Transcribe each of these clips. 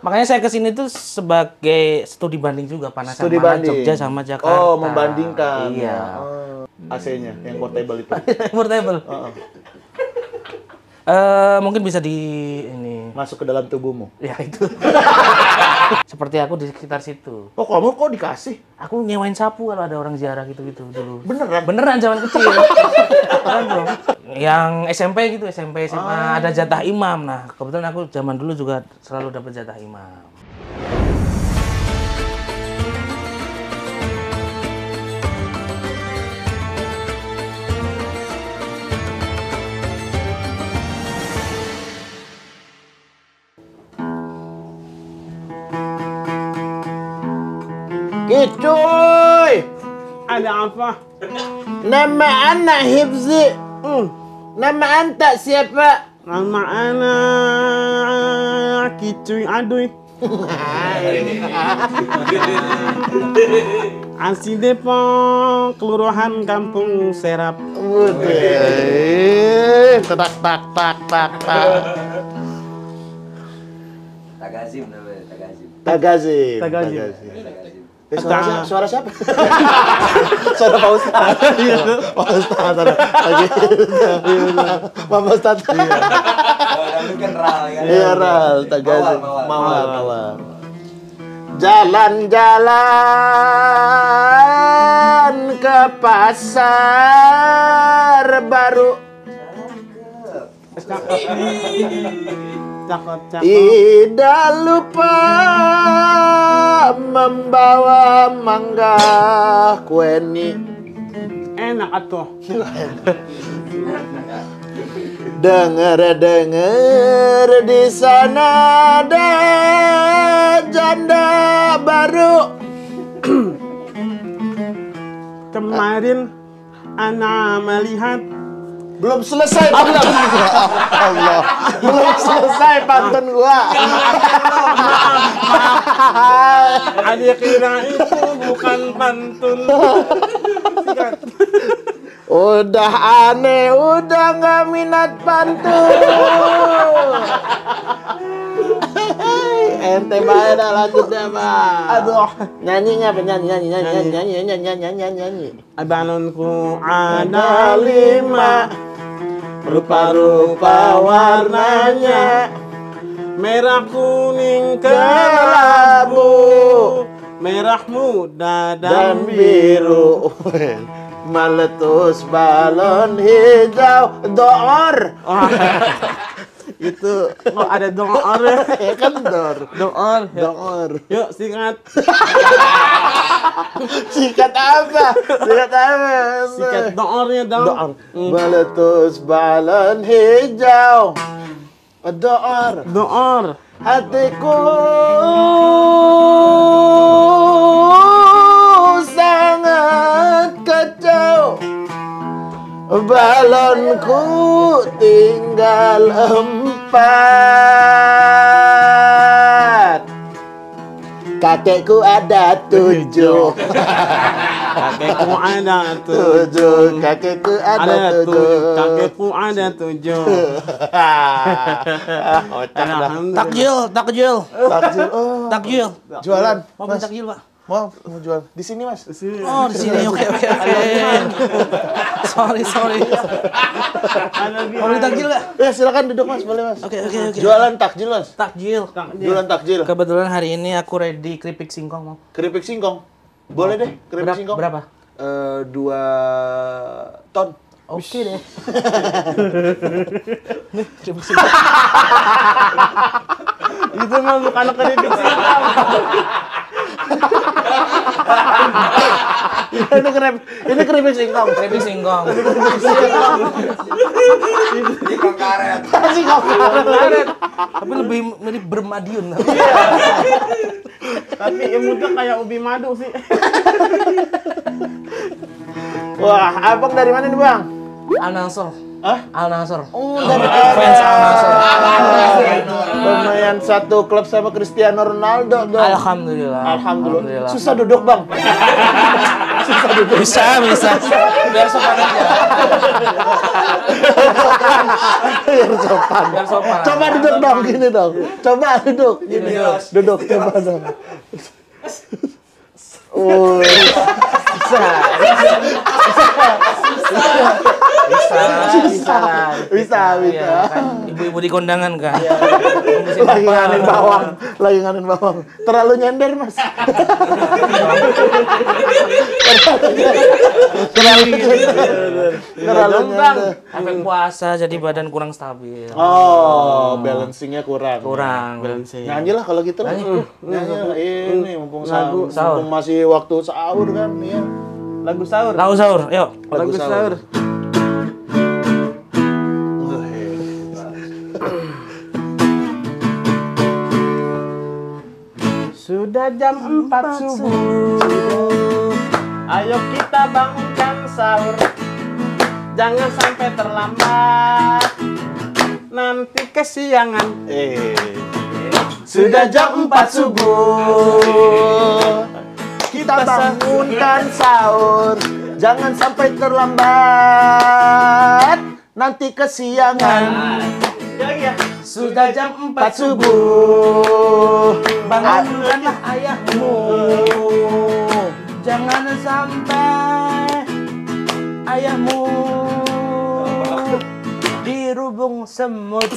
Makanya saya kesini tuh sebagai studi banding juga, panasan Studi mana banding. Jogja sama Jakarta. Oh, membandingkan. Iya. AC-nya yang portable itu. Portable. Mungkin bisa di ini. Masuk ke dalam tubuhmu. Ya itu. Seperti aku di sekitar situ. Oh, kamu kok dikasih? Aku nyewain sapu kalau ada orang ziarah gitu-gitu dulu. Beneran? Beneran zaman kecil. Beneran dong. Yang SMP gitu, SMP SMA ada jatah imam. Nah, kebetulan aku zaman dulu juga selalu dapat jatah imam. Cuy, Ada apa? nama anak Hifzi. Nama anta siapa? Nama anak Kicuy Aduy. Asli Depok, Kelurahan Kampung Serap. Tak. Tagazim namanya, Tagazim. Tagazim. Suara siapa? Suara Pak Ustaz. Pak Ustaz. Pak Ustaz. Oh, dulu kan Ral kan. Iya, Ral. Tagazim. Mawar. Jalan-jalan ke pasar baru. Cakep. Tidak lupa membawa mangga kueni. Enak atuh. Dengar di sana ada janda baru. Kemarin anak melihat Belum selesai pantun gua. Allah. Belum selesai pantun gua. adik kira itu bukan pantun. Udah aneh, udah nggak minat pantun. Ente bae dah lanjut dah, Bang. Aduh. Nyanyi apa? Nyanyi. Balonku ada 5, rupa-rupa warnanya, merah kuning kelabu, merah muda dan biru. Meletus balon hijau door. Itu ada door Ya kan dor. door. Yuk singkat. Sikat apa? Sikat doornya dong. Door. Meletus balon hijau door. Door. Hatiku sangat kacau, balonku tinggal 4, kakekku ada 7. Kakekku ada 7, kakekku ada 7. Kakekku ada 7. Takjil. Takjil. Oh, Takjil. jualan. Mau beli takjil, Pak? Mau jual di sini, Mas. Oh, di sini. Oke. Sorry. Mau beli takjil nggak? Ya, silakan duduk, Mas. Boleh, Mas. Oke. Jualan takjil, Mas. Takjil. Jualan takjil. Kebetulan hari ini aku ready keripik singkong, mau. Keripik singkong. Boleh deh, keripik singkong. Berapa? 2 ton. Oke deh. Nih, keripik singkong. Itu mah bukan keripik singkong. Ini keripik singkong. Keripik singkong. Singkong karet. Singkong. Tapi lebih mirip bermadiun. Tapi imutnya kayak ubi madu sih. Wah, abang dari mana nih, Bang? Analsol. Al Nassr. Oh, dari Fans Al Nassr. Lumayan satu klub sama Cristiano Ronaldo dong. Alhamdulillah. Alhamdulillah. Susah duduk, Bang. Susah duduk. Bisa. Biar sopan aja. Biar sopan. Biar sopan. Coba duduk dong, gini dong. Coba duduk. Gini. Duduk, coba dong. Bisa. Iya, kan. Ibu-ibu di kondangan kan. Lagi nganin bawang. Terlalu nyender, Mas. Terlalu nyender. Efek puasa jadi badan kurang stabil. Oh, balancingnya kurang. Balancing. Nyanyi lah kalau gitu lah. Nyanyi lah. Ini mumpung sahur. Mumpung masih waktu sahur kan. Ya. Lagu sahur. Lagu sahur, yuk. Lagu sahur. Sudah jam 4 subuh. Ayo kita bangunkan sahur. Jangan sampai terlambat. Nanti kesiangan. Sudah jam 4 subuh. Kita bangunkan sahur. Jangan sampai terlambat. Nanti kesiangan. Sudah jam 4 subuh. Bangunkanlah ayahmu. Jangan sampai ayahmu dirubung semut.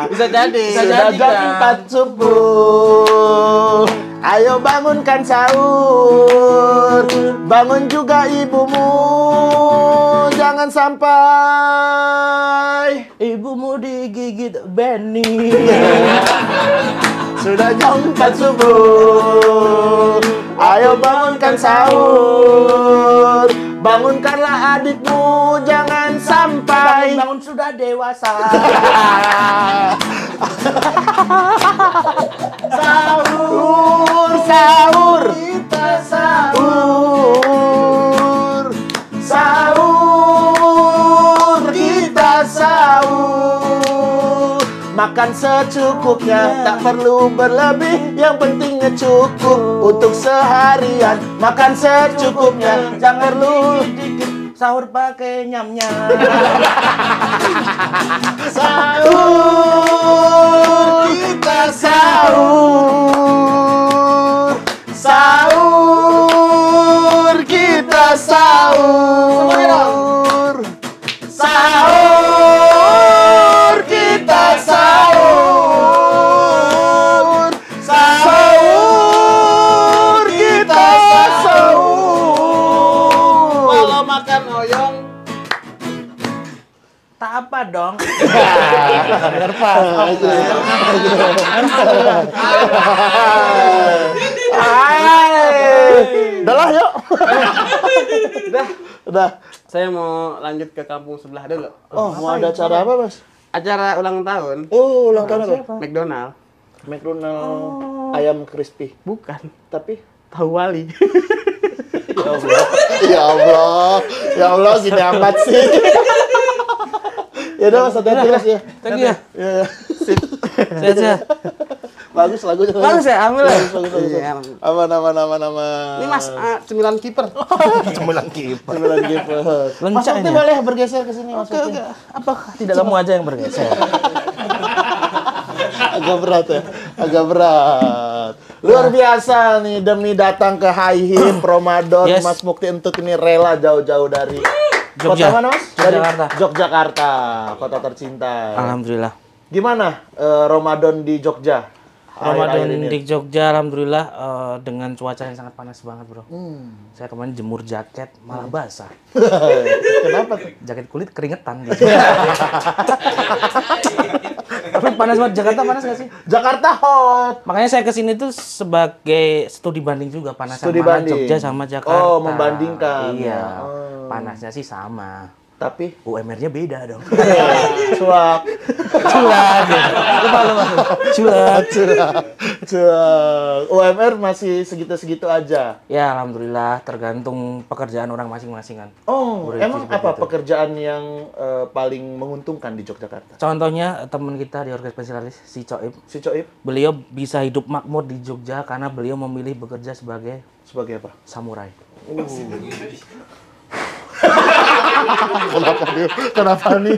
Bisa jadi. Sudah jam 4 subuh. Ayo bangunkan sahur. Bangun juga ibumu. Jangan sampai ibumu digigit Benny. Sudah jam 4 subuh. Ayo bangunkan sahur. Bangunkanlah adikmu. Jangan sampai bangun sudah dewasa. Sahur, sahur, kita sahur. Sahur, kita sahur. Makan secukupnya, tak perlu berlebih. Yang pentingnya cukup untuk seharian. Makan secukupnya, jangan perlu sahur pakai nyam-nyam. Sahur, kita sahur. Sahur, kita sahur. Sahur, kita sahur. Sahur, kita sahur. Kalau makan oyong, Tak apa dong. Udah lah, yuk. Udah. saya mau lanjut ke kampung sebelah dulu. Oh, mau ada acara apa, Mas? Acara ulang tahun Oh, ulang tahun apa? McDonald. McDonald ayam crispy. Bukan, Tapi tahu wali. ya Allah. Ya Allah. Ya Allah, gini amat sih. Ya udah, Mas, hati-hati, Mas, ya. Thank you ya. Ya. Sehat-sehat. Bagus lagunya. Bagus ya, ambil ya. Bagus. Iya. Aman. Ini Mas, cemilan kiper. Cemilan kiper. Cemilan kiper. Mas Lencah Ukti ini. boleh bergeser ke sini, Mas Ukti. Apakah tidak kamu aja yang bergeser? Agak berat ya. Agak berat. Luar biasa nih, demi datang ke Haihim Ramadan, Yes. Mas Mukti Entut ini rela jauh-jauh dari Jogja. kota mana, Mas? Dari Yogyakarta. Yogyakarta, kota tercinta. Alhamdulillah. Gimana Ramadan di Jogja? Akhir-akhir Ramadan ini? di Jogja, alhamdulillah dengan cuaca yang sangat panas banget, bro. Saya kemarin jemur jaket malah basah. Kenapa tuh? Jaket kulit keringetan gitu. Tapi panas banget. Jakarta panas gak sih? Jakarta hot. Makanya saya kesini tuh sebagai studi banding juga, panas Studi sama banding. Jogja sama Jakarta. Oh, membandingkan. Iya. Oh. Panasnya sih sama. Tapi UMR-nya beda dong. suap. Culat. Lupa. Culat. UMR masih segitu-segitu aja. Ya, alhamdulillah tergantung pekerjaan orang masing-masing kan. Oh, Berarti emang seperti apa itu. pekerjaan yang paling menguntungkan di Yogyakarta? Contohnya teman kita di organ spesialis si Coib, Si Coib beliau bisa hidup makmur di Jogja karena beliau memilih bekerja sebagai sebagai apa? samurai. Kenapa nih?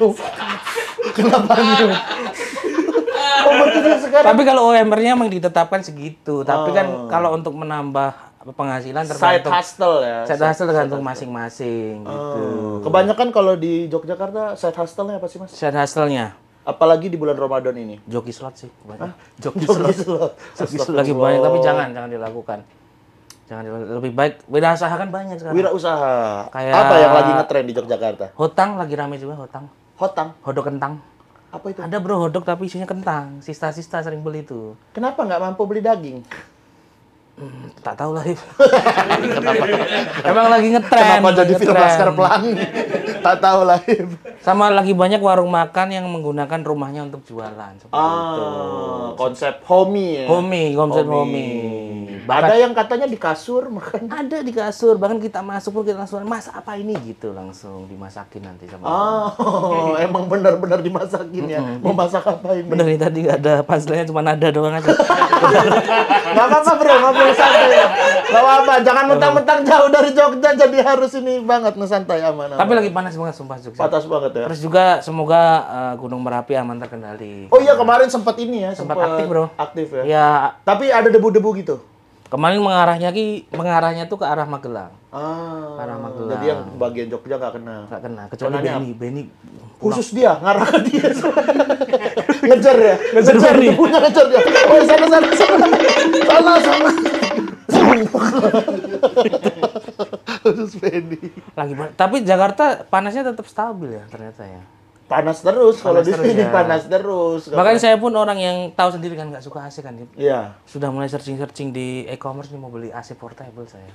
Oh, berarti dia sekarang Tapi kalau UMR-nya memang ditetapkan segitu. Tapi kan kalau untuk menambah penghasilan side tergantung hustle ya. side hustle tergantung masing-masing gitu. Kebanyakan kalau di Yogyakarta side hustle-nya apa sih, Mas? Side hustle-nya Apalagi di bulan Ramadan ini. joki slot sih. Joki Joki slot. slot lagi banyak tapi jangan dilakukan. Lebih baik wirausaha kan banyak sekarang. Wirausaha. Kayak- Apa yang lagi ngetren di Yogyakarta? Hotang lagi rame juga hotang. Hotang. Hodok kentang. Apa itu? Ada bro hodok tapi isinya kentang. Sista-sista sering beli tuh. Kenapa nggak mampu beli daging? Tak tahu lah. Emang lagi ngetren. Kenapa jadi film ngetren. Laskar Pelangi? Tak tahu lah. Sama lagi banyak warung makan yang menggunakan rumahnya untuk jualan. Seperti itu. Konsep homey ya. Konsep homey. Ada yang katanya di kasur makan. Ada di kasur, bahkan kita masuk pun kita langsung, mas apa ini gitu, langsung dimasakin nanti sama Oh, emang benar-benar dimasakin ya. Mau masak apa ini? bener nih tadi nggak ada punchline-nya, cuma nada doang aja. Gak apa-apa bro, ngobrol santai. Gak apa-apa, jangan mentang-mentang jauh dari Jogja jadi harus ini banget ngesantai aman. Tapi lagi panas banget sumpah Jogja. patas banget ya. Terus juga semoga Gunung Merapi aman terkendali. Oh iya kemarin sempat ini ya, Sempat aktif, bro. Aktif ya. Ya Tapi ada debu-debu gitu. kemarin mengarahnya tuh ke arah Magelang. Arah Magelang. Jadi yang bagian Jogja nggak kena. Nggak kena, kecuali Kenanya Beni. Khusus dia, ngarah ke dia. Ngejar ya? Ngejar Beni. Debunya ngejar dia. Oh sana. Sana. Khusus Beni. Tapi Jakarta panasnya tetap stabil ya ternyata ya. Panas terus kalau di terus sini ya. panas terus. Bahkan saya pun orang yang tahu sendiri kan nggak suka AC kan. Iya. Sudah mulai searching di e-commerce nih mau beli AC portable saya.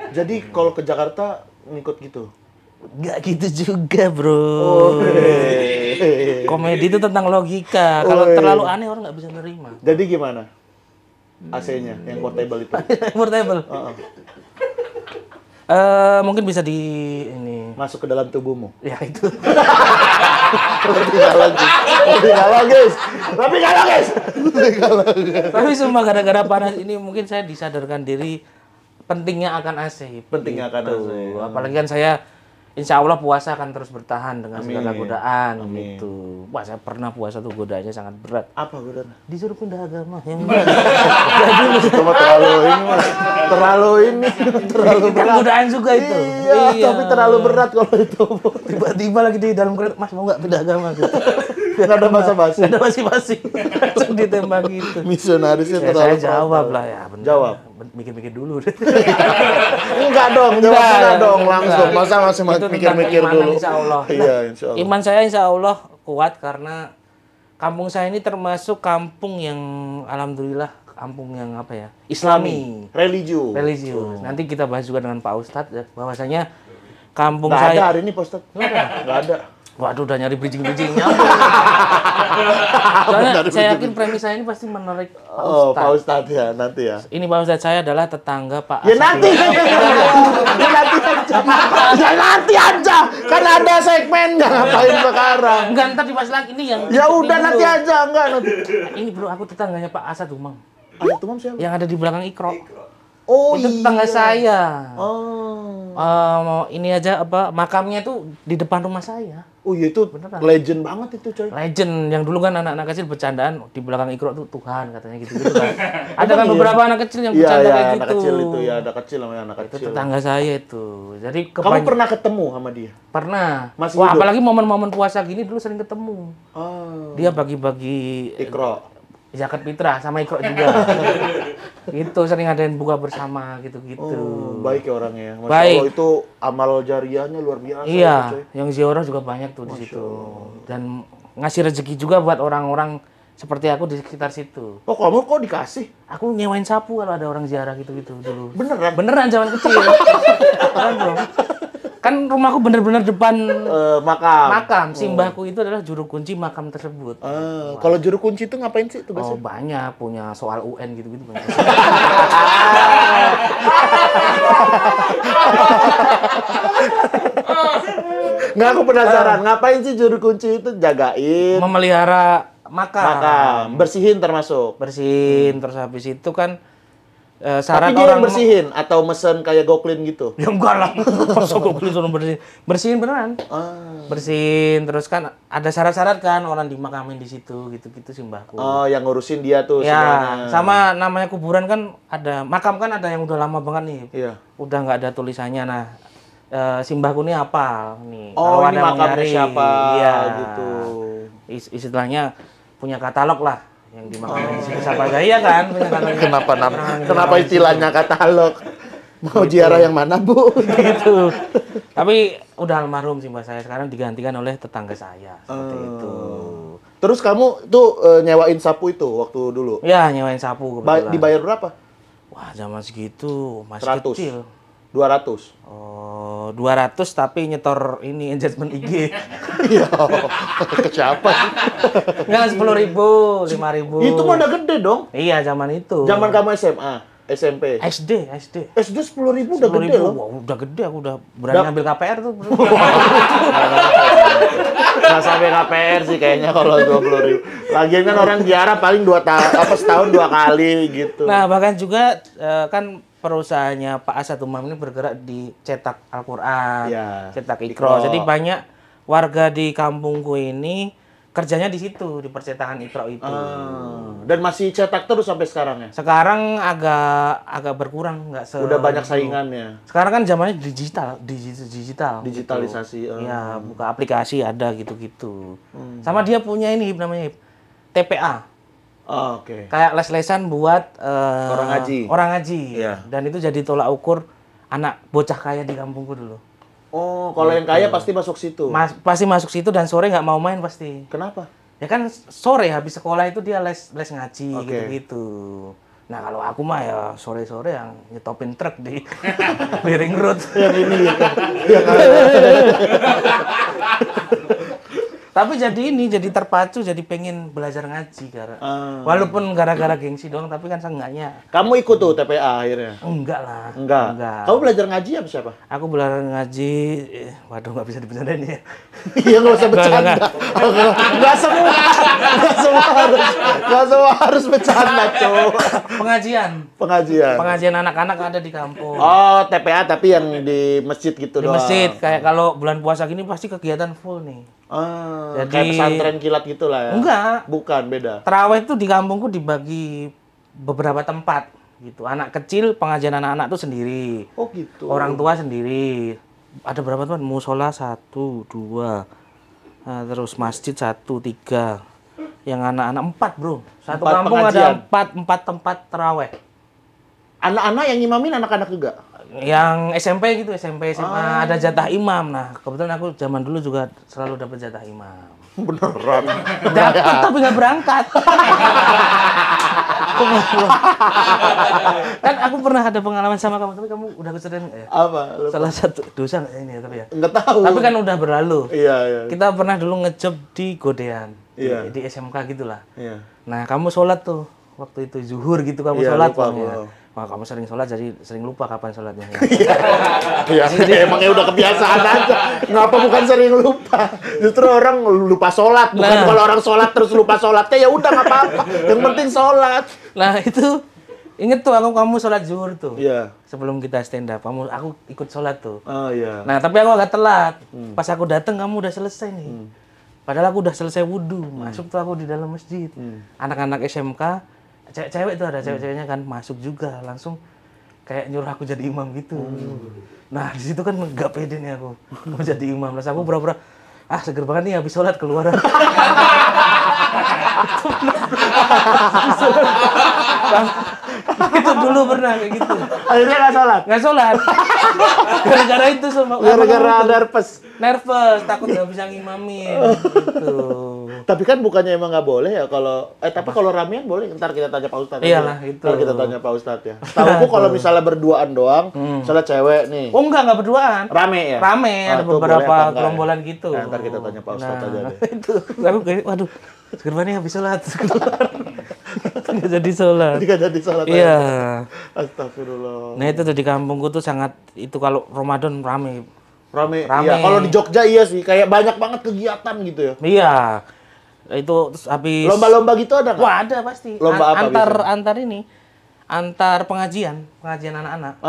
Jadi kalau ke Jakarta ngikut gitu. Nggak gitu juga bro. Oh, Komedi itu tentang logika. Kalau terlalu aneh orang nggak bisa nerima. Jadi gimana? AC-nya yang portable itu. Portable. Mungkin bisa di ini. Masuk ke dalam tubuhmu. Ya itu. Tapi kalau guys. Tapi sumpah gara-gara panas ini mungkin saya disadarkan diri pentingnya akan AC. Pentingnya akan AC. Apalagi kan saya insya Allah puasa akan terus bertahan dengan segala godaan Amin. gitu. Wah saya pernah puasa tuh godaannya sangat berat. Apa godaan? Disuruh pindah agama yang Cuma terlalu kan berat. godaan juga itu. Iya, tapi terlalu berat kalau itu. Tiba-tiba lagi di dalam kereta, Mas mau nggak pindah agama gitu. Nggak ada basa-basi. Nggak ada basi-basi. Langsung ditembak gitu. Misionarisnya Ya, terlalu saya jawab frontal. lah ya. Bener. Jawab. Mikir-mikir dulu. Enggak dong, jawabnya dong langsung. Masa masih Itu tentang mikir-mikir keimanan, dulu. insya Allah. Iya, insya Allah. Iman saya insya Allah kuat karena kampung saya ini termasuk kampung yang alhamdulillah kampung yang apa ya? Islami. Religius. Nanti kita bahas juga dengan Pak Ustadz ya, bahwasanya kampung Nggak ada saya hari ini, Pak Ustadz. Nggak ada. waduh udah nyari bridging-bridgingnya. Soalnya saya yakin premis saya ini pasti menarik Pak Oh, Ustadz. Pak Ustadz ya, nanti ya. Ini Pak Ustadz saya adalah tetangga Pak Ya Asep. nanti ya nanti aja. Kan ada segmennya ngapain sekarang. Enggak, ntar dibahas lagi ini yang Ya udah ini nanti dulu. aja enggak nanti. Ini bro, aku tetangganya Pak Asad Umang. Ayah Tumam siapa? Yang ada di belakang Ikro. Oh Itu tetangga saya. Oh. Ini aja apa makamnya itu di depan rumah saya. Oh iya itu legend banget itu coy. Legend yang dulu kan anak-anak kecil bercandaan di belakang Ikro tuh Tuhan katanya gitu-gitu kan. Ada kan beberapa anak kecil yang Iya, bercanda iya, kayak anak gitu. kecil itu ya, ada kecil namanya anak Itu kecil. tetangga saya itu. Jadi Kamu pernah ketemu sama dia? Pernah. Masih Wah, hidup? apalagi momen-momen puasa gini dulu sering ketemu. Oh. Dia bagi-bagi Ikro. zakat fitrah sama Ikro juga. Gitu sering ngadain buka bersama gitu-gitu. Oh, baik ya orangnya. Masya Baik. Allah itu amal jariahnya luar biasa. Iya, coy. yang ziarah juga banyak tuh di situ. Dan ngasih rezeki juga buat orang-orang seperti aku di sekitar situ. Oh kamu kok dikasih? Aku nyewain sapu kalau ada orang ziarah gitu-gitu dulu. Beneran? Beneran zaman kecil. Beneran, bro. Kan rumahku bener-bener depan Makam. makam. Simbahku itu adalah juru kunci makam tersebut. Kalau juru kunci itu ngapain sih tugasnya? Oh banyak, punya soal UN gitu-gitu banyak. Nggak, aku penasaran. Ngapain sih juru kunci itu jagain Memelihara makam. bersihin termasuk. Bersihin, terus habis itu kan syarat Tapi dia orang yang bersihin atau mesen kayak Goklin gitu. Ya enggak lah, masa gue beli suruh bersihin. Bersihin beneran. Bersihin, terus kan ada syarat-syarat kan orang dimakamin di situ, gitu-gitu simbahku. Oh, yang ngurusin dia tuh Ya, semuanya. sama namanya kuburan kan ada, makam kan ada yang udah lama banget nih. Iya. Udah nggak ada tulisannya. Nah, simbahku nih apa nih? Oh, Kalau ini ada yang makamnya nyari, siapa iya. gitu. Istilahnya punya katalog lah yang dimakamin di situ siapa aja, iya kan? Punya katalog. Kenapa istilahnya katalog? Mau ziarah yang mana, Bu? Gitu. Tapi udah almarhum simbah saya, sekarang digantikan oleh tetangga saya seperti itu. Terus kamu tuh nyewain sapu itu waktu dulu? Ya, nyewain sapu kebetulan. Dibayar berapa? Wah, zaman segitu masih 100. kecil. 200. Oh, 200 tapi nyetor ini engagement IG. Iya. Ke siapa sih? Enggak, 10.000, 5.000. Itu mah udah gede dong. Iya, zaman itu. Zaman kamu SMA, SMP. SD. SD 10.000 udah gede 10.000. loh. Wah, udah gede, aku udah berani ambil KPR tuh. Nggak sampai KPR sih kayaknya kalau 20.000. Lagian kan orang ziarah paling setahun 2 kali gitu. Nah, bahkan juga kan perusahaannya Pak Asad Umam ini bergerak di cetak Al-Qur'an, Ya, cetak Iqra. Iqra. Jadi banyak warga di kampungku ini kerjanya di situ, di percetakan Iqra itu. Dan masih cetak terus sampai sekarang ya? Sekarang agak berkurang, nggak Udah banyak saingannya. Sekarang kan zamannya digital. Digitalisasi. Gitu. Ya, buka aplikasi ada gitu-gitu. Sama dia punya ini namanya TPA. Oh, oke. Kayak les-lesan buat orang ngaji. Iya. Dan itu jadi tolak ukur anak bocah kaya di kampungku dulu. Oh, kalau yang kaya pasti masuk situ. Pasti masuk situ dan sore nggak mau main pasti. Kenapa? Ya kan sore habis sekolah itu dia les ngaji Oke. gitu-gitu. Nah kalau aku mah ya sore-sore yang nyetopin truk di di ring road. Yang ini gitu. Tapi jadi terpacu, jadi pengen belajar ngaji karena walaupun gara-gara gengsi doang, tapi kan seenggaknya. Kamu ikut tuh TPA akhirnya? Enggak lah. Enggak. Kamu belajar ngaji apa siapa? Aku belajar ngaji, waduh nggak bisa dibercandain ya. Iya, nggak usah bercanda. Nggak semua harus bercanda, Cok. Pengajian anak-anak ada di kampung. Oh, TPA tapi yang di masjid gitu Di doang. masjid, kayak kalau bulan puasa gini pasti kegiatan full nih. Kayak Jadi- pesantren kilat gitu lah ya? Enggak. Bukan, beda. Terawih itu di kampungku dibagi beberapa tempat gitu. Anak kecil pengajian anak-anak tuh sendiri. Oh gitu. Orang tua sendiri. Ada berapa teman? Musola 1, 2. Nah, terus masjid 1, 3. Yang anak-anak 4, Bro. Satu 4 kampung pengajian. ada 4 tempat terawih. Anak-anak yang ngimamin anak-anak juga? Yang SMP gitu, SMP, SMA ada jatah imam. Nah, kebetulan aku zaman dulu juga selalu dapat jatah imam. Beneran. Dapat tapi nggak berangkat. Kan aku pernah ada pengalaman sama kamu, tapi kamu udah keceritain nggak ya? Apa? Salah satu dosa nggak ini ya, tapi ya? Nggak tahu. Tapi kan udah berlalu. Iya. Kita pernah dulu ngejob di Godean, Iya. di SMK gitulah. Iya. Nah, kamu sholat tuh waktu itu zuhur gitu kamu Iya, sholat lupa pokoknya. aku. Wah, kamu sering sholat jadi sering lupa kapan sholatnya. Iya, emangnya udah kebiasaan aja. Ngapa bukan sering lupa? Justru orang lupa sholat. Bukan Nah. kalau orang sholat terus lupa sholatnya, ya udah nggak apa-apa. Yang penting sholat. Nah, itu inget tuh kamu sholat zuhur tuh. Iya. Sebelum kita stand up, aku ikut sholat tuh. Oh iya. Nah, tapi aku agak telat. Pas aku datang kamu udah selesai nih. Padahal aku udah selesai wudhu. Masuk tuh aku di dalam masjid. Anak-anak SMK, cewek-cewek tuh ada cewek-ceweknya kan masuk juga. Langsung kayak nyuruh aku jadi imam gitu. Nah, di situ kan nggak pede nih aku. Mau jadi imam. Terus aku pura-pura, seger banget nih habis sholat keluar. Itu dulu pernah kayak gitu. Akhirnya nggak sholat? Nggak sholat. Gara-gara itu sama. Gara-gara nervous. Nervous, takut nggak bisa ngimamin. Gitu. Tapi kan bukannya emang nggak boleh ya kalau tapi kalau ramean boleh. Ntar kita tanya Pak Ustadz. Iyalah, itu. Ntar kita tanya Pak Ustadz ya. Tahu kalau misalnya berduaan doang, misalnya cewek nih. Oh enggak berduaan. Rame ya? Rame, ada tuh boleh beberapa apa enggak gerombolan ya? gitu. Nah, ntar kita tanya Pak Ustadz aja deh. Itu, aku kayak, waduh, sekarang habis sholat. Nggak jadi sholat. Jika jadi salah Iya. Astagfirullah. Nah itu tuh di kampungku tuh sangat, itu kalau Ramadan rame. Rame. Rame. Iya, kalau di Jogja iya sih, kayak banyak banget kegiatan gitu ya. Iya. Itu terus habis Lomba-lomba gitu ada nggak? Wah, ada pasti. Lomba apa Antar pengajian anak-anak.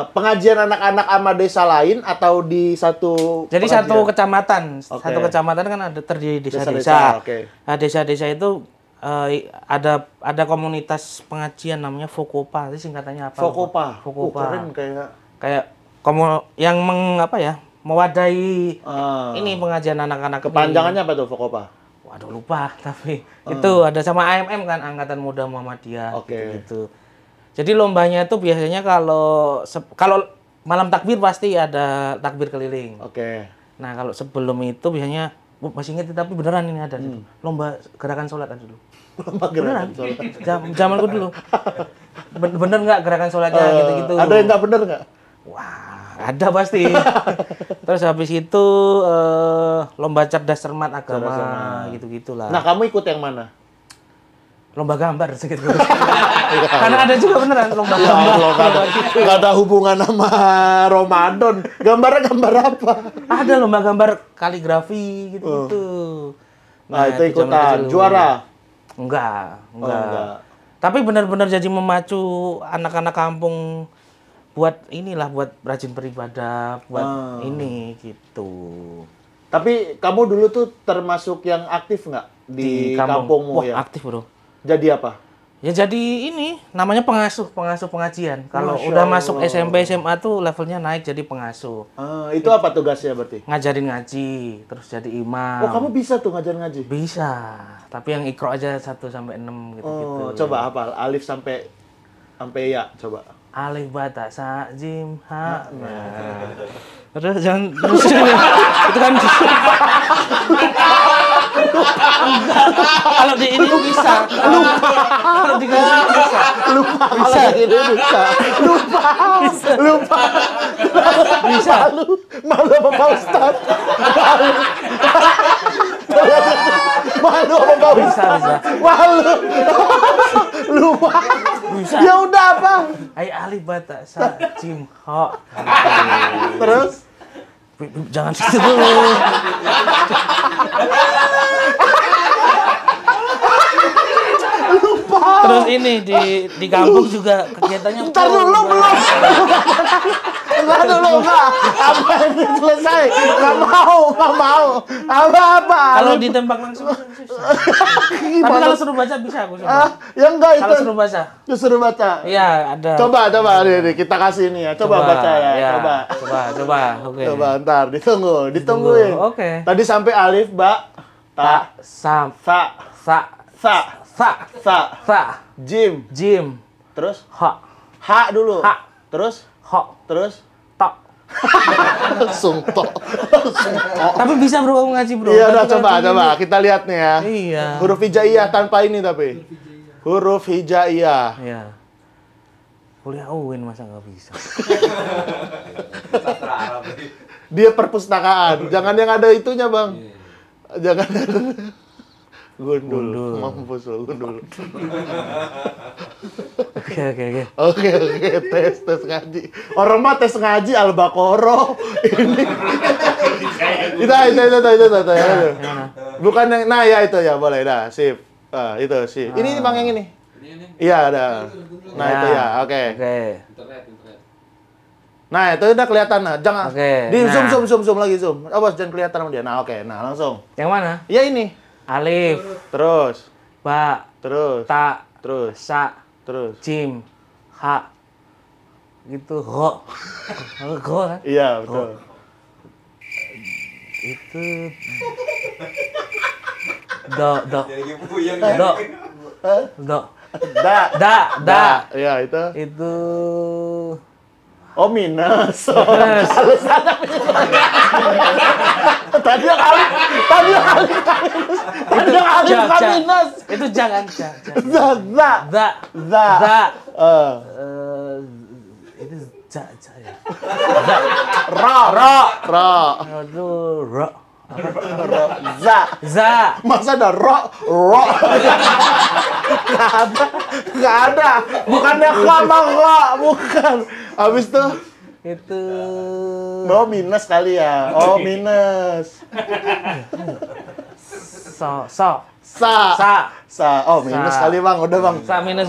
Pengajian anak-anak sama desa lain atau di satu Jadi pengajian? satu kecamatan. Oke. Satu kecamatan kan ada terdiri Desa-desa, desa-desa. oke. Nah, desa-desa itu ada komunitas pengajian namanya Fokopa. Itu singkatannya apa? Fokopa. Fokopa. Keren kayak Kayak yang mewadahi ini pengajian anak-anak. kepanjangannya apa tuh Fokopa? Waduh lupa, tapi itu ada sama AMM kan, Angkatan Muda Muhammadiyah. Oke. Gitu. Jadi lombanya itu biasanya kalau malam takbir pasti ada takbir keliling. Oke. Nah kalau sebelum itu biasanya masih inget tapi beneran ini ada lomba gerakan sholat ada dulu. Lomba gerakan Beneran. sholat. Zamanku dulu. Bener nggak gerakan sholatnya gitu-gitu? Ada yang nggak bener nggak? Wah, ada pasti. Terus habis itu lomba cerdas cermat agama gitu-gitulah. Nah, kamu ikut yang mana? Lomba gambar segitu. Karena ada juga beneran lomba Ya gambar. Allah, nggak ada hubungan sama Ramadan. Gambarnya gambar apa? Ada lomba gambar kaligrafi gitu-gitu. Nah, itu zaman ikutan. kecil. Juara? Enggak. enggak. Tapi benar-benar jadi memacu anak-anak kampung buat rajin beribadah, buat ini gitu. Tapi kamu dulu tuh termasuk yang aktif nggak di kampungmu? Wah, ya? aktif bro. Jadi apa? Ya jadi ini namanya pengasuh pengajian. Kalau Masya udah Allah. masuk SMP SMA tuh levelnya naik jadi pengasuh. Itu apa tugasnya berarti? Ngajarin ngaji, terus jadi imam. Oh, kamu bisa tuh ngajar ngaji? Bisa. Tapi yang ikro aja 1 sampai 6 gitu-gitu. Oh, coba hafal alif sampai ya, coba. Alif bata sa jim ha. Nah. Terus jangan terus itu kan kalau di ini bisa. Kalau di gaji bisa. Bisa gitu bisa. Lupa. Bisa. Malu sama Pak Ustadz. Malu sama Pak Bisa. Malu. Lupa. Bisa. Ya udah apa? Ai alif bata sa jim ha. Terus? Jangan situ dulu. Terus ini di kampung juga kegiatannya. Ntar dulu belum. Enggak dulu enggak. Apa ini selesai? Enggak mau. Apa? Kalau ditembak langsung susah. Tapi kalau suruh baca bisa aku coba. Ya enggak itu. Kalau suruh baca. Suruh baca. Iya, ada. Coba nih, kita kasih ini ya. Coba baca ya. Coba. Oke. Coba ntar ditungguin. Oke. Tadi sampai alif, ba, ta, Sam, sa, sa, jim, terus ha, dulu. Ha. Terus terus tok. sungtok. Tapi bisa bro kamu ngaji bro. Iya, udah Tapi kalau coba kita lihat nih ya. Iya. Huruf hijaiyah tanpa ini tapi. Huruf hijaiyah. Iya. Kuliah UIN masa nggak bisa? Sastra Arab. Dia perpustakaan. Jangan yang ada itunya, Bang. Jangan gundul. Mampus lo, gundul. Oke. Tes ngaji. Orang mah tes ngaji Al-Baqarah. Ini. Itu. Bukan yang ya itu ya, boleh dah. Sip. Itu sip. Ini Bang yang ini. Iya, ada. Nah, itu ya. Oke. Internet. Nah, itu udah kelihatan. Nah, jangan. Di zoom lagi zoom. Awas jangan kelihatan sama dia. Nah, oke. Nah, langsung. Yang mana? Ya ini. Alif, Terus. ba, Terus. ta, Terus. sa, Terus. jim, ha. Gitu, ho. Ho kan? Iya, betul. Itu do. Jadi puyeng. Do. Da. Da. Iya, itu. Itu Oh, minus. Minus. Tadi yang alif kan minus. Itu jangan. Za. Za. Za. Za. Eh. Itu ja ya. Ra. Aduh, ro. Za. Za. Masa ada ro. Nggak ada. Bukannya bukan. Habis tuh Itu minus kali ya. Oh, minus. Sa. Oh, minus Sa. kali, Bang. Udah, Bang. Sa minus.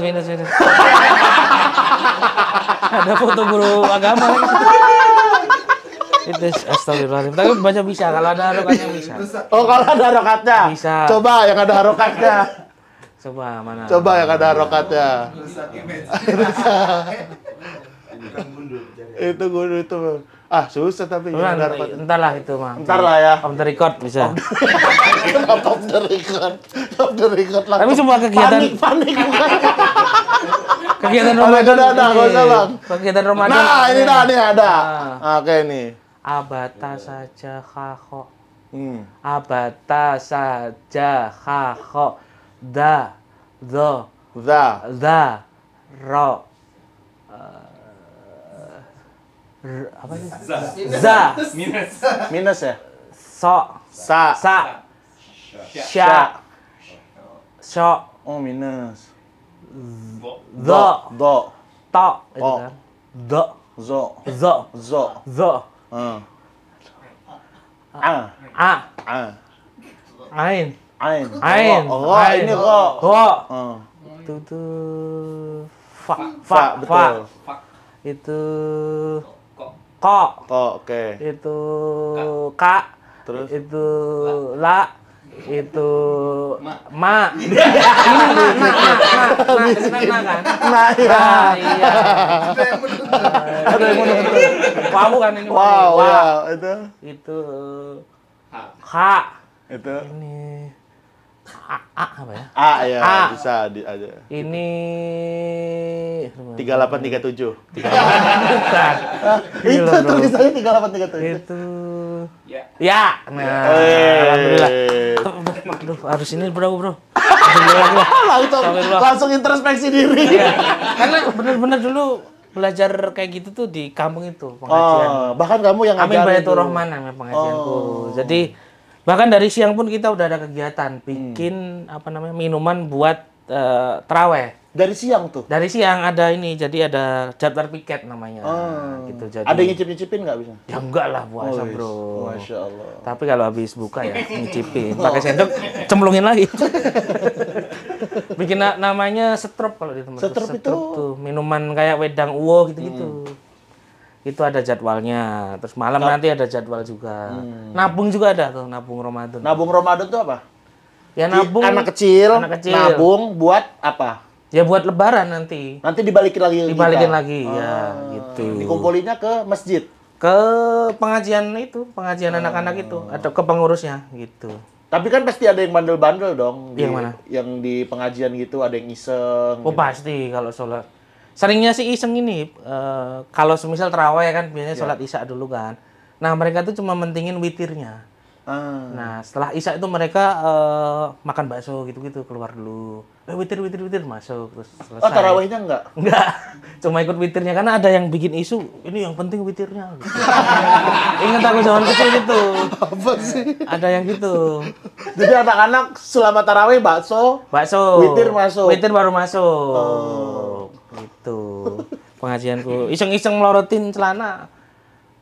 Ada foto guru agama lagi. Itu astagfirullahaladzim. Tapi baca bisa, kalau ada harokatnya bisa. Oh, kalau ada harokatnya? Bisa. Coba yang ada harokatnya. Coba mana? Coba yang ada harokatnya. Itu guru itu. Ah, susah tapi yang ada harokatnya. Entarlah itu mah. Ntar lah ya. Off the record bisa. Top the record lah. Tapi semua kegiatan Panik bukan. kegiatan Ramadan. Ada, nggak usah, Bang. Kegiatan Ramadan. Nah, ini dah, nih ada. Nah. Oke, nih. Abata saja khakho. Hmm. Abata saja khakho. Da. Do. Za. Da. Ro. Apa sih? Za. Minus ya? So. Sa. Sa. Sya. Syo. Oh, minus. Do. Do. To. Itu Oh. kan. Do. Zo. Zo. Zo. Zo. A. A. A. Ain. Ain. Ain. Ro. Ini ro. Ro. Oh. Itu tuh fa. Fa, betul. Itu ko. Ko, oke. Itu ka. Terus? Itu la. Itu ma. Ini na kan? Nah, ya. Iya. Ada yang menuntut. Kamu kan ini. Wow, Wa. ya. Itu. Itu ha. Itu. Ini apa ya? A ya, A. bisa di aja. Ini 3837. bukan. Itu Gila, bro. tulisannya 3837. Itu ya. Nah, alhamdulillah. Aduh, harus ini bro. Alhamdulillah. Langsung introspeksi diri. Iya. Karena benar-benar dulu belajar kayak gitu tuh di kampung itu pengajian. Oh, bahkan kamu yang Amin ngajarin Bayatur tuh. Rahman namanya pengajianku. Oh. Jadi bahkan dari siang pun kita udah ada kegiatan bikin apa namanya minuman buat terawih. Dari siang tuh. Dari siang ada ini, jadi ada jadwal piket namanya. Oh. Gitu jadi. Ada yang nyicip-nyicipin nggak bisa? Ya enggak lah puasa, Wis, Bro. Masya Allah. Tapi kalau habis buka ya nyicipin, pakai sendok cemplungin lagi. Bikin namanya setrop kalau di tempat. Setrop itu? tuh, minuman kayak wedang uwo gitu-gitu. Itu ada jadwalnya. Terus malam nanti ada jadwal juga. Nabung juga ada tuh, nabung Ramadan. Nabung Ramadan tuh apa? Ya nabung Anak kecil, nabung buat apa? ya buat lebaran nanti. Nanti dibalikin lagi. Dibalikin kita. lagi ya gitu. Dikumpulinnya ke masjid. Ke pengajian itu, pengajian anak-anak itu atau ke pengurusnya gitu. Tapi kan pasti ada yang bandel-bandel dong. Yang mana? Yang di pengajian gitu ada yang iseng. Oh pasti kalau sholat. Seringnya sih iseng ini, kalau semisal terawih kan biasanya sholat isya dulu kan. Nah mereka tuh cuma mentingin witirnya. Nah setelah isya itu mereka makan bakso gitu-gitu keluar dulu. Witir masuk terus selesai. Oh tarawihnya enggak? Enggak, cuma ikut witirnya karena ada yang bikin isu ini yang penting witirnya. Gitu. Ingat aku zaman kecil gitu. Apa sih? Ada yang gitu. Jadi anak-anak selama tarawih bakso, witir masuk. Witir baru masuk. Gitu. Pengajianku iseng-iseng melorotin celana.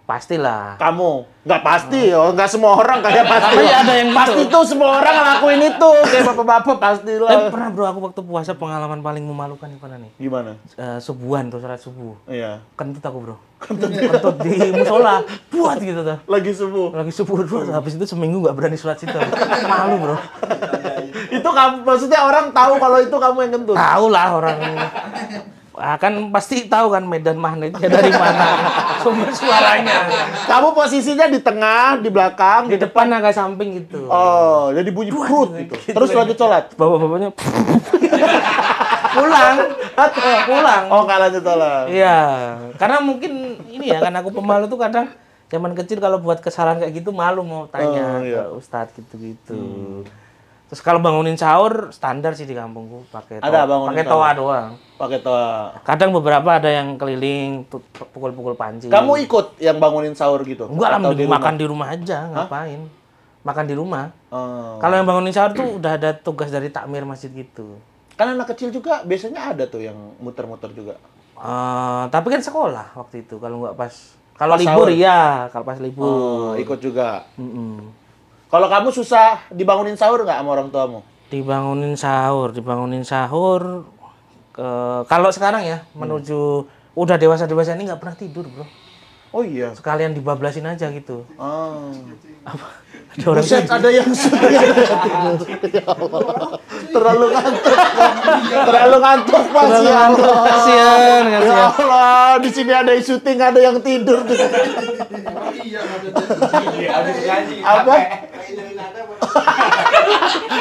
Pastilah. Kamu nggak pasti, nggak semua orang kayak pasti. Tapi ada yang gitu. Pasti tuh semua orang ngelakuin itu kayak bapak-bapak pastilah. Tapi pernah bro aku waktu puasa pengalaman paling memalukan di mana nih? Gimana? Subuhan tuh sholat subuh. Iya. Kentut aku bro. Kentut di musola. Buat gitu tuh. Lagi subuh. Lagi subuh bro. Habis itu seminggu nggak berani sholat situ. Malu bro. Itu kamu, maksudnya orang tahu kalau itu kamu yang kentut. Tahu lah orang. Kan pasti tahu kan medan magnetnya dari mana sumber suaranya. Kamu posisinya di tengah, di belakang, Di depan agak samping gitu. Oh, jadi bunyi perut gitu. Terus lanjut sholat. Bapak-bapaknya pulang. Pulang. Oh, nggak lanjut tolong. Iya, karena mungkin ini ya, karena aku pemalu tuh kadang zaman kecil kalau buat kesalahan kayak gitu malu mau tanya iya. ke ustadz gitu-gitu. Terus kalau bangunin sahur standar sih di kampungku pakai Ada bangunin pakai sahur? toa doang. Pakai toa. Kadang beberapa ada yang keliling pukul-pukul panci. Kamu ikut yang bangunin sahur gitu? Enggak lah, Atau di mending rumah? makan di rumah aja, ngapain? Makan di rumah. Oh. Kalau yang bangunin sahur tuh udah ada tugas dari takmir masjid gitu. Kan anak kecil juga biasanya ada tuh yang muter-muter juga. Tapi kan sekolah waktu itu kalau nggak kalau Pas libur sahur? iya, kalau pas libur. Ikut juga. Mm-mm. Kalau kamu susah dibangunin sahur nggak sama orang tuamu? Dibangunin sahur. Kalau sekarang ya menuju udah dewasa ini nggak pernah tidur, bro. Oh iya. Sekalian dibablasin aja gitu. Oh. Ada orang Buset, ada yang sudah ya Allah. Terlalu ngantuk. Terlalu ngantuk Mas ya Allah. kasihan. Ya Allah, di sini ada yang syuting, ada yang tidur. Apa?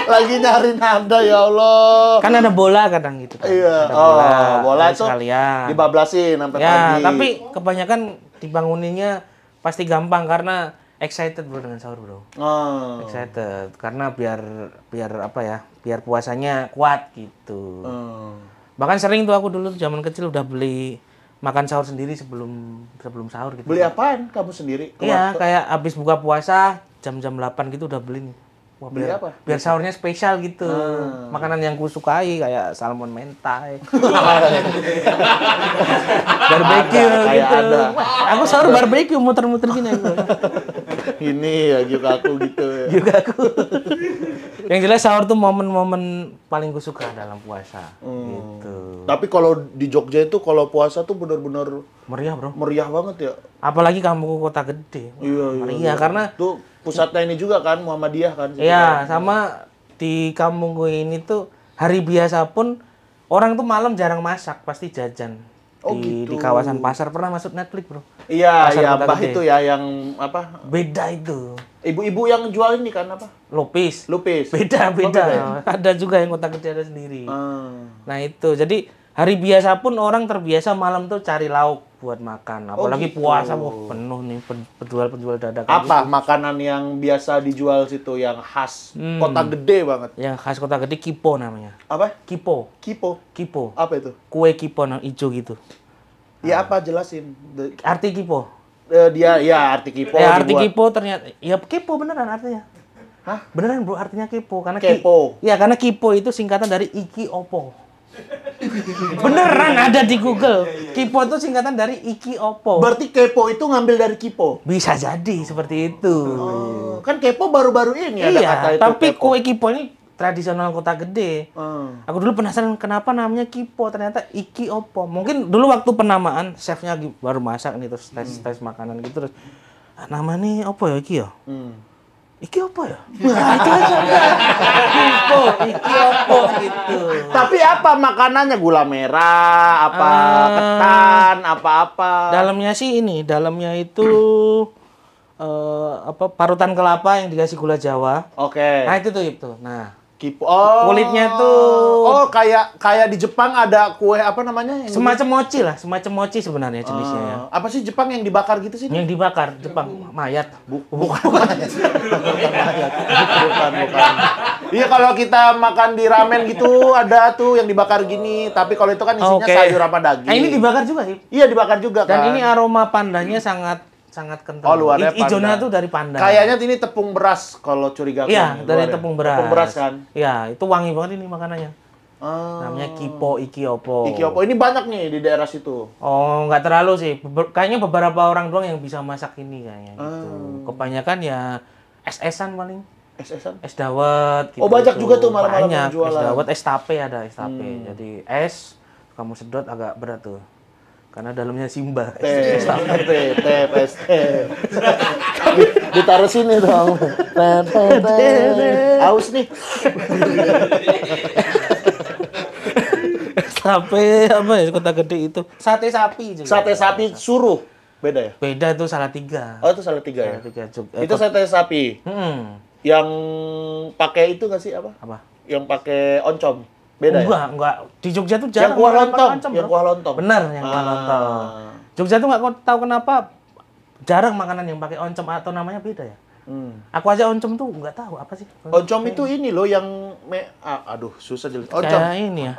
Lagi nyari nada ya Allah. Kan ada bola kadang gitu kan. Iya. Ada Bola jadi itu sekalian. dibablasin sampai Ya, pagi. tapi kebanyakan dibanguninnya pasti gampang karena excited bro dengan sahur bro. Oh. Excited karena biar apa ya? Biar puasanya kuat gitu. Oh. Bahkan sering tuh aku dulu zaman kecil udah beli makan sahur sendiri sebelum sahur gitu. Beli apaan kamu sendiri? Iya, kayak habis buka puasa jam-jam 8 gitu udah beli nih. Wah, Beli apa? Biar sahurnya spesial gitu. Makanan yang kusukai kayak salmon mentai. Barbecue Kayak gitu. ada. Wah, aku sahur barbecue muter-muter gini aku. Ini ya juga aku gitu ya. Juga aku. Yang jelas sahur tuh momen-momen paling kusuka dalam puasa gitu. Tapi kalau di Jogja itu kalau puasa tuh benar-benar Meriah, Bro. meriah banget ya. Apalagi kampungku kota gede. Iya. Meriah karena Tuh pusatnya ini juga kan Muhammadiyah kan. iya, sama di kampungku ini tuh hari biasa pun orang tuh malam jarang masak, pasti jajan. Oh, Di gitu. kawasan pasar pernah masuk Netflix, Bro. Iya, Pasar iya, Kota Mbah Gede. itu ya yang apa? Beda itu. Ibu-ibu yang jual ini kan apa? Lupis. Lupis. Beda. beda Ada juga yang kota gede ada sendiri. Ah. Nah, itu. Jadi hari biasa pun orang terbiasa malam tuh cari lauk buat makan. Apalagi gitu. puasa wah, penuh nih penjual-penjual dadakan. Apa makanan yang biasa dijual situ yang khas kota gede banget? Yang khas kota gede kipo namanya. Apa? Kipo. Kipo. Apa itu? Kue kipo hijau gitu. Ya apa jelasin? Arti kipo. Dia ya arti kipo. Arti dibuat. kipo ternyata ya kipo beneran artinya. Hah? Beneran bro artinya kipo karena Kepo. ya karena kipo itu singkatan dari iki opo. Beneran ada di Google. Kipo itu singkatan dari iki opo. Berarti kepo itu ngambil dari kipo. Bisa jadi seperti itu. Kan kepo baru-baru ini ada kata Iya, itu tapi kepo. kue kipo ini tradisional kota gede. Aku dulu penasaran kenapa namanya kipo, ternyata iki opo. Mungkin dulu waktu penamaan chefnya baru masak nih terus tes makanan gitu terus nama nih opo ya iki ya? Iki opo ya? Nah, itu aja udah. Kipo, iki opo gitu. Tapi apa makanannya? Gula merah, apa ketan, apa-apa? Dalamnya sih ini, dalamnya itu apa parutan kelapa yang dikasih gula Jawa. Oke. Nah, itu. Nah, Kipo. Oh. kulitnya tuh Oh, kayak di Jepang ada kue apa namanya? Yang semacam mochi sebenarnya jenisnya ya. apa sih Jepang yang dibakar gitu sih? Yang dibakar Jepang mayat. Bukan. Bukan. Iya, kalau kita makan di ramen gitu ada tuh yang dibakar gini, tapi kalau itu kan isinya Oke. sayur apa daging. Nah, ini dibakar juga sih. Iya, dibakar juga Dan kan. ini aroma pandanya sangat kental. Oh, luarnya Ijonya pandan. tuh dari pandan. Kayaknya ini tepung beras kalau curiga aku. Iya, nih, dari luarnya. tepung beras. Tepung beras kan. Iya, itu wangi banget ini makanannya. Namanya kipo, iki opo. Iki opo ini banyak nih di daerah situ. Oh, nggak terlalu sih. Kayaknya beberapa orang doang yang bisa masak ini kayaknya gitu. Kebanyakan ya es-esan paling. Es-esan. Es dawet gitu. Oh, banyak juga tuh malam-malam Banyak, yang jualan. es dawet, es tape ada es tape. Jadi es kamu sedot agak berat tuh. Karena dalamnya Simba. Teh, PST. Ditaruh sini dong. Aus nih. Es tape apa ya kota gede itu? Sate sapi juga. Sate sapi suruh. Beda ya? Beda itu Salatiga. Oh, itu Salatiga ya? Salatiga Itu sate sapi. Yang pakai itu nggak sih apa? Apa? Yang pakai oncom. Beda ya? Enggak. Di Jogja tuh Yang jarang kuah orang lontong, pakai oncom, yang bro. kuah lontong. Bener, yang kuah lontong. Jogja tuh nggak tahu kenapa jarang makanan yang pakai oncom atau namanya beda ya. Aku aja oncom tuh nggak tahu apa sih. Oncom itu ini loh yang aduh susah jelas. Oncom. Kayak ini ya.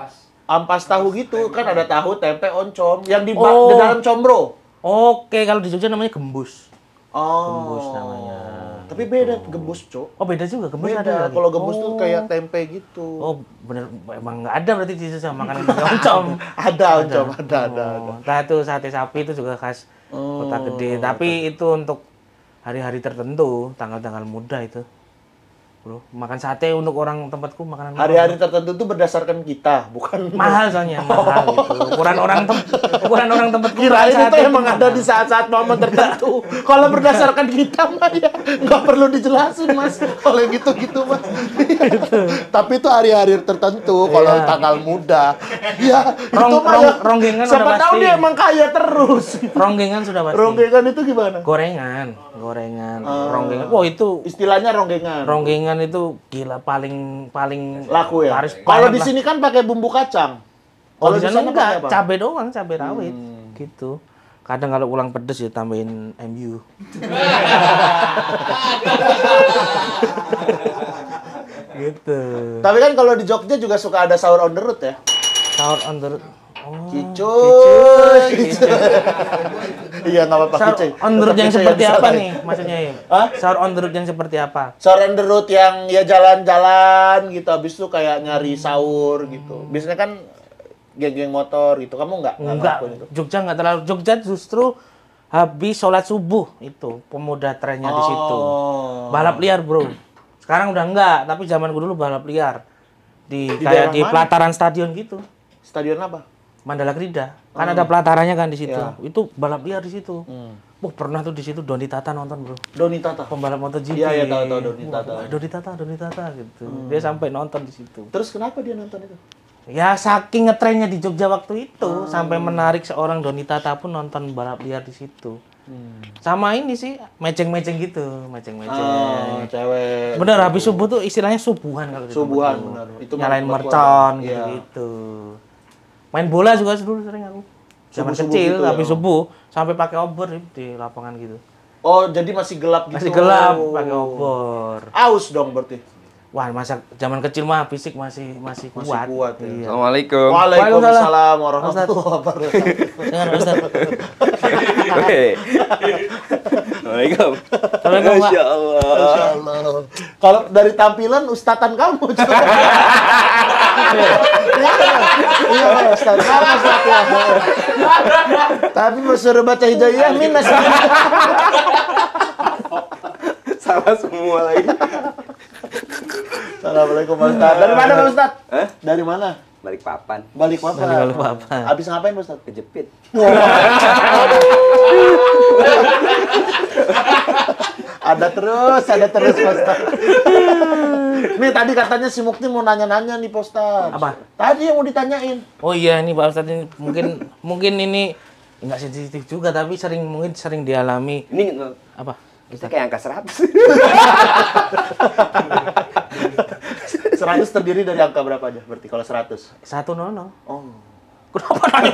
Ampas tahu gitu kan ada tahu, tempe, oncom yang di dalam combro. Oke, kalau di Jogja namanya gembus. Oh. Gembus namanya. Tapi beda gembus, Cok. Oh, beda juga gembus ada Beda. lagi. Kalau gembus tuh Oh. kayak tempe gitu. Oh, bener emang nggak ada berarti di Jogja makanan pakai oncom. Ada oncom, ada. Nah, itu sate sapi itu juga khas Kota Gede, tapi itu untuk hari-hari tertentu, tanggal-tanggal muda itu. Bro, makan sate untuk orang tempatku makanan Hari-hari tertentu itu berdasarkan kita, bukan mahal soalnya, mahal gitu. Ukuran orang tempatku kirain makan itu sate emang ada di saat-saat momen tertentu. Kalau berdasarkan kita mah ya nggak perlu dijelasin mas. Kalau gitu-gitu mas. Tapi itu hari-hari tertentu. Kalau Iya. tanggal muda, ya itu mah ya. ronggengan Siapa udah tahu pasti. dia emang kaya terus. Ronggengan sudah pasti. Ronggengan itu gimana? Gorengan. Ronggengan. Wah, itu Istilahnya ronggengan. ronggengan itu gila paling Laku ya. laris Kalau banget di lah. sini kan pakai bumbu kacang. Oh, Kalau di sana pakai enggak, apa? cabai doang, cabai rawit. Gitu. Kadang kalau ulang pedes ya tambahin MU. Gitu. Tapi kan kalau di Jogja juga suka ada sahur on the road ya. Sahur on the road. Oh, Kicuy. Iya nggak apa-apa Sahur kicuy. on the road yang Kicuy seperti apa disalahin. nih maksudnya ya? Hah? Sahur on the road yang seperti apa? Sahur on the road yang ya jalan-jalan gitu, habis itu kayak nyari sahur gitu. Biasanya kan geng-geng motor gitu. Kamu nggak Enggak, ngelakuin itu? Jogja enggak terlalu. Jogja justru habis sholat subuh itu pemuda trennya di situ. Oh. Balap liar, bro. Sekarang udah enggak, tapi zamanku dulu balap liar. Di daerah kayak di mana? pelataran stadion gitu. Stadion apa? Mandala Krida. Kan ada pelatarannya kan di situ. Ya. Itu balap liar di situ. Wah, pernah tuh di situ Doni Tata nonton, bro. Doni Tata. Pembalap MotoGP. Iya, iya, tahu Doni Wah, Tata. Doni Tata gitu. Dia sampai nonton di situ. Terus kenapa dia nonton itu? Ya saking ngetrennya di Jogja waktu itu sampai menarik seorang Doni Tata pun nonton balap liar di situ. Sama ini sih meceng-meceng gitu, meceng-meceng. Oh, cewek. Bener habis subuh tuh istilahnya subuhan kalau di Subuhan, tempatku. bener. Itu Nyalain tempat mercon keluarga. Iya. gitu. Main bola juga dulu sering aku. Zaman Subuh-subuh kecil gitu ya? habis subuh sampai pakai obor di lapangan gitu. Oh, jadi masih gelap gitu. Masih gelap pakai obor. Aus dong berarti. Wah, masa zaman kecil mah fisik masih kuat. kuat ya. Iya. Assalamualaikum. Waalaikumsalam warahmatullahi wabarakatuh. Dengar Ustaz. Assalamualaikum. Assalamualaikum, Pak. Masya Allah. Kalau dari tampilan ustatan kamu. Iya, Ustaz. Kamu Ustaz ya. Tapi suruh baca hidayah minus. Salah semua lagi. Assalamualaikum Pak Ustaz. Dari mana Pak Ustaz? Hah? Dari mana? Balik papan. Balik papan. Balik Balikpapan. Habis ngapain Pak Ustaz? Kejepit. Ada terus Pak Ustaz. Nih tadi katanya si Mukti mau nanya-nanya nih Pak Ustaz. Apa? Tadi yang mau ditanyain. Oh iya ini Pak Ustadz ini mungkin ini nggak sensitif juga tapi mungkin sering dialami Ini apa? kita kayak angka 100. 100 terdiri dari angka berapa aja? Berarti kalau 100. 100. Oh. Kenapa nanya?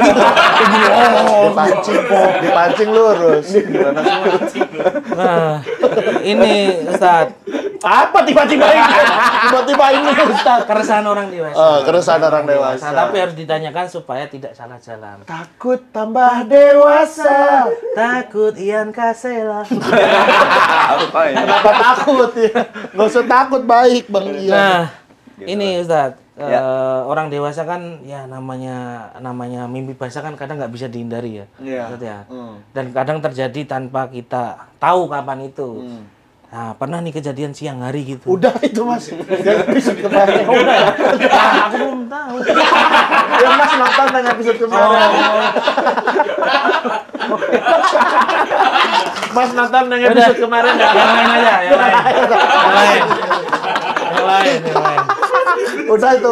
Dipancing lurus. Gimana sih? Nah, ini Ustadz Apa tiba-tiba ini? Tiba-tiba ini Ustaz. keresahan orang dewasa. Keresahan orang dewasa. Tapi harus ditanyakan supaya tidak salah jalan. Takut tambah dewasa. Takut Ian Kasela. Apa ini? Kenapa takut ya? Nggak usah takut, baik Bang Ian. Nah, ini Ustadz, Ya. orang dewasa kan ya namanya mimpi basah kan kadang nggak bisa dihindari ya. Iya. Ustadz ya. Dan kadang terjadi tanpa kita tahu kapan itu. Nah, pernah nih kejadian siang hari gitu. Udah itu Mas. Yang episode kemarin. Udah ya? Nah, aku belum tahu. Yang Mas nonton yang episode kemarin. Mas nonton yang episode kemarin nggak? Yang lain aja, yang lain. Yang lain. Udah itu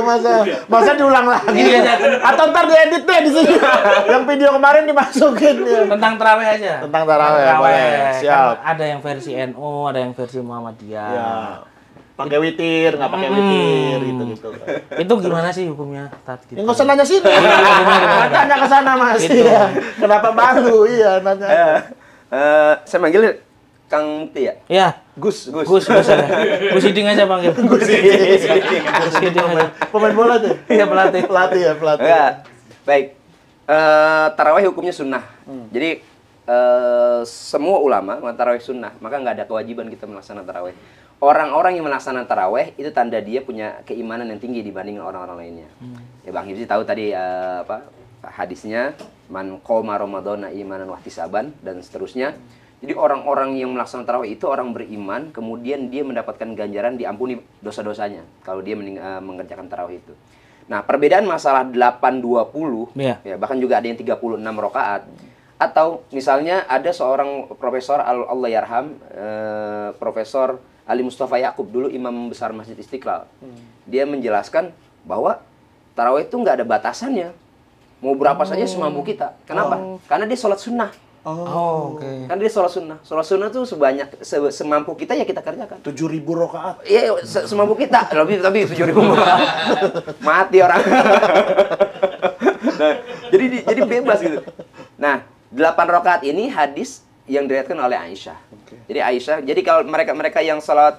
Masa diulang lagi. Ini aja. Atau ntar diedit deh di sini. Yang video kemarin dimasukin ya. Tentang terawih aja. Tentang tarawih, boleh. Kan Siap. ada yang versi NU, ada yang versi Muhammadiyah. Ya. pakai witir, nggak pakai witir, gitu. Itu gimana sih hukumnya, Tat? Gitu. Ya nggak usah nanya sini. Tanya ke sana Mas. Gitu. Iya. Kenapa malu? Iya, nanya. Saya manggil Kang Mukti ya? Ya, Gus. Gus aja. Gus Iding aja panggil. Gus Iding aja. Pemain bola tuh. Iya, pelatih. Pelatih. Enggak. Baik. Tarawih hukumnya sunnah. Jadi semua ulama mengatakan tarawih sunnah, maka nggak ada kewajiban kita melaksanakan tarawih. Orang-orang yang melaksanakan tarawih itu tanda dia punya keimanan yang tinggi dibanding orang-orang lainnya. Ya Bang Hibzi tahu tadi hadisnya man qoma ramadhana imanan wa ihtisaban dan seterusnya. Jadi orang-orang yang melaksanakan tarawih itu orang beriman, kemudian dia mendapatkan ganjaran diampuni dosa-dosanya kalau dia mengerjakan tarawih itu. Nah, perbedaan masalah 8-20, ya bahkan juga ada yang 36 rakaat. Atau misalnya ada seorang profesor Allah yarham, Profesor Ali Mustafa Yaqub, dulu imam besar Masjid Istiqlal. Dia menjelaskan bahwa tarawih itu nggak ada batasannya. Mau berapa saja semampu kita. Kenapa? Karena dia sholat sunnah. Oke. Kan dia sholat sunnah. Sholat sunnah tuh semampu kita ya kita kerjakan. 7.000 rakaat. Iya, semampu kita. Lebih tapi 7.000 rakaat. Mati orang. Nah, jadi bebas gitu. Nah, 8 rakaat ini hadis yang diriwayatkan oleh Aisyah. Jadi Aisyah, jadi kalau mereka yang salat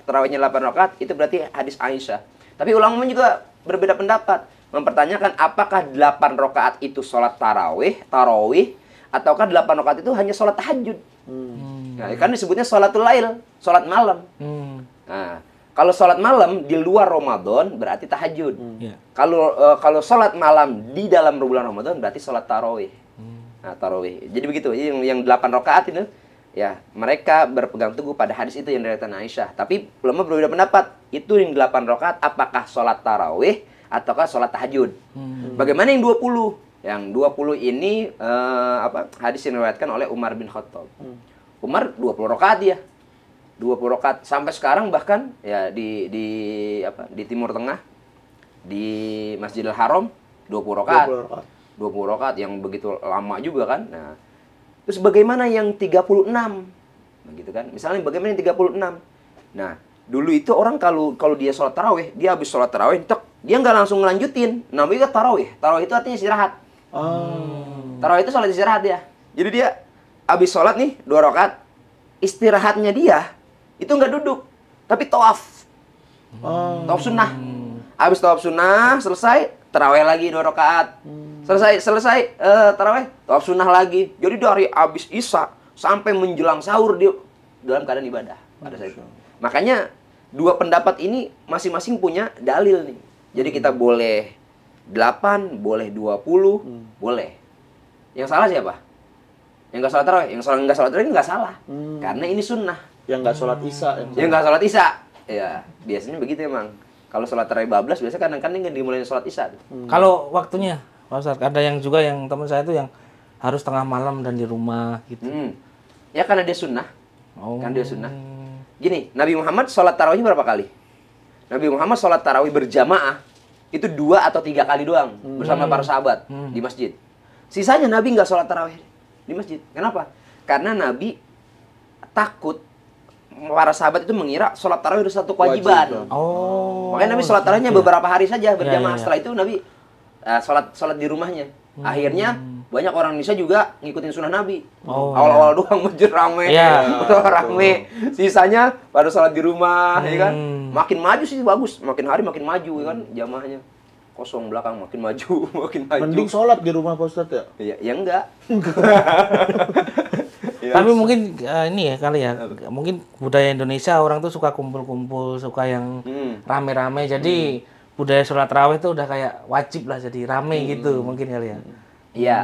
tarawihnya 8 rakaat itu berarti hadis Aisyah. Tapi ulama juga berbeda pendapat, mempertanyakan apakah 8 rakaat itu salat tarawih, ataukah 8 rakaat itu hanya salat tahajud. Nah, kan disebutnya salatul lail, salat malam. Nah, kalau salat malam di luar Ramadan berarti tahajud. Kalau salat malam di dalam bulan Ramadan berarti salat tarawih. Nah, tarawih. Jadi begitu. Yang 8 rakaat itu ya, mereka berpegang teguh pada hadis itu yang diriwayatkan Aisyah. Tapi ulama berbeda pendapat. Itu yang 8 rakaat apakah salat tarawih ataukah salat tahajud. Bagaimana yang 20? Yang 20 ini hadis yang diriwayatkan oleh Umar bin Khattab. Umar 20 rakaat dia. 20 rakaat sampai sekarang bahkan ya di Timur Tengah di Masjidil Haram 20 rakaat. 20 rakaat yang begitu lama juga kan. Nah, terus bagaimana yang 36? Begitu kan. Misalnya bagaimana yang 36? Nah, dulu itu orang kalau dia sholat tarawih, dia habis sholat tarawih, dia nggak langsung ngelanjutin. Namanya tarawih. Tarawih itu artinya istirahat. Tarawih itu sholat istirahat ya. Jadi dia habis sholat nih 2 rakaat, istirahatnya dia itu nggak duduk, tapi tawaf. Tawaf sunnah. Habis tawaf sunnah selesai, tarawih lagi 2 rakaat. Selesai tarawih, tawaf sunnah lagi. Jadi dari habis isya sampai menjelang sahur dia dalam keadaan ibadah pada saat itu. Makanya 2 pendapat ini masing-masing punya dalil nih. Jadi kita boleh 8, boleh 20, boleh. Yang salah siapa? Yang nggak sholat tarawih. Yang nggak sholat tarawih nggak salah. Karena ini sunnah. Yang nggak sholat isya. Yang nggak sholat isya. Ya, biasanya begitu emang. Kalau sholat tarawih bablas biasanya kadang-kadang dimulai sholat isya. Kalau waktunya, Pak Ustadz, ada yang juga yang teman saya itu yang harus tengah malam dan di rumah gitu. Ya karena dia sunnah. Kan dia sunnah. Gini, Nabi Muhammad sholat tarawih berapa kali? Nabi Muhammad sholat tarawih berjamaah itu 2 atau 3 kali doang bersama para sahabat di masjid. Sisanya Nabi nggak sholat tarawih di masjid. Kenapa? Karena Nabi takut para sahabat itu mengira sholat tarawih itu satu kewajiban. Makanya Nabi sholat tarawihnya beberapa hari saja berjamaah. Setelah itu Nabi sholat di rumahnya. Akhirnya banyak orang Indonesia juga ngikutin sunnah Nabi. Awal-awal doang masjid rame, rame. Sisanya pada sholat di rumah, ya kan? Makin maju sih bagus, makin hari makin maju, ya kan? Jamaahnya kosong belakang makin maju, makin maju. Mending sholat di rumah Pak Ustadz ya? Ya enggak. Tapi mungkin ini ya kali ya, mungkin budaya Indonesia orang tuh suka kumpul-kumpul, suka yang rame-rame. Jadi budaya sholat tarawih itu udah kayak wajib lah, jadi rame gitu mungkin kali ya. Iya.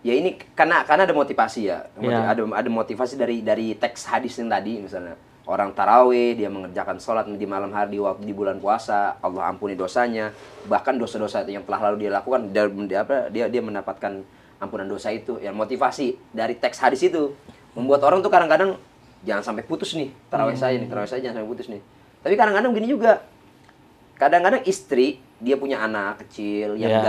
Ya ini karena ada motivasi ya. Ada motivasi dari teks hadis yang tadi misalnya. Orang tarawih, dia mengerjakan sholat di malam hari di bulan puasa, Allah ampuni dosanya. Bahkan dosa-dosa yang telah lalu dia lakukan, dia mendapatkan ampunan dosa itu. Ya motivasi dari teks hadis itu membuat orang tuh kadang-kadang jangan sampai putus nih tarawih saya jangan sampai putus nih. Tapi kadang-kadang gini juga. Kadang-kadang istri dia punya anak kecil yang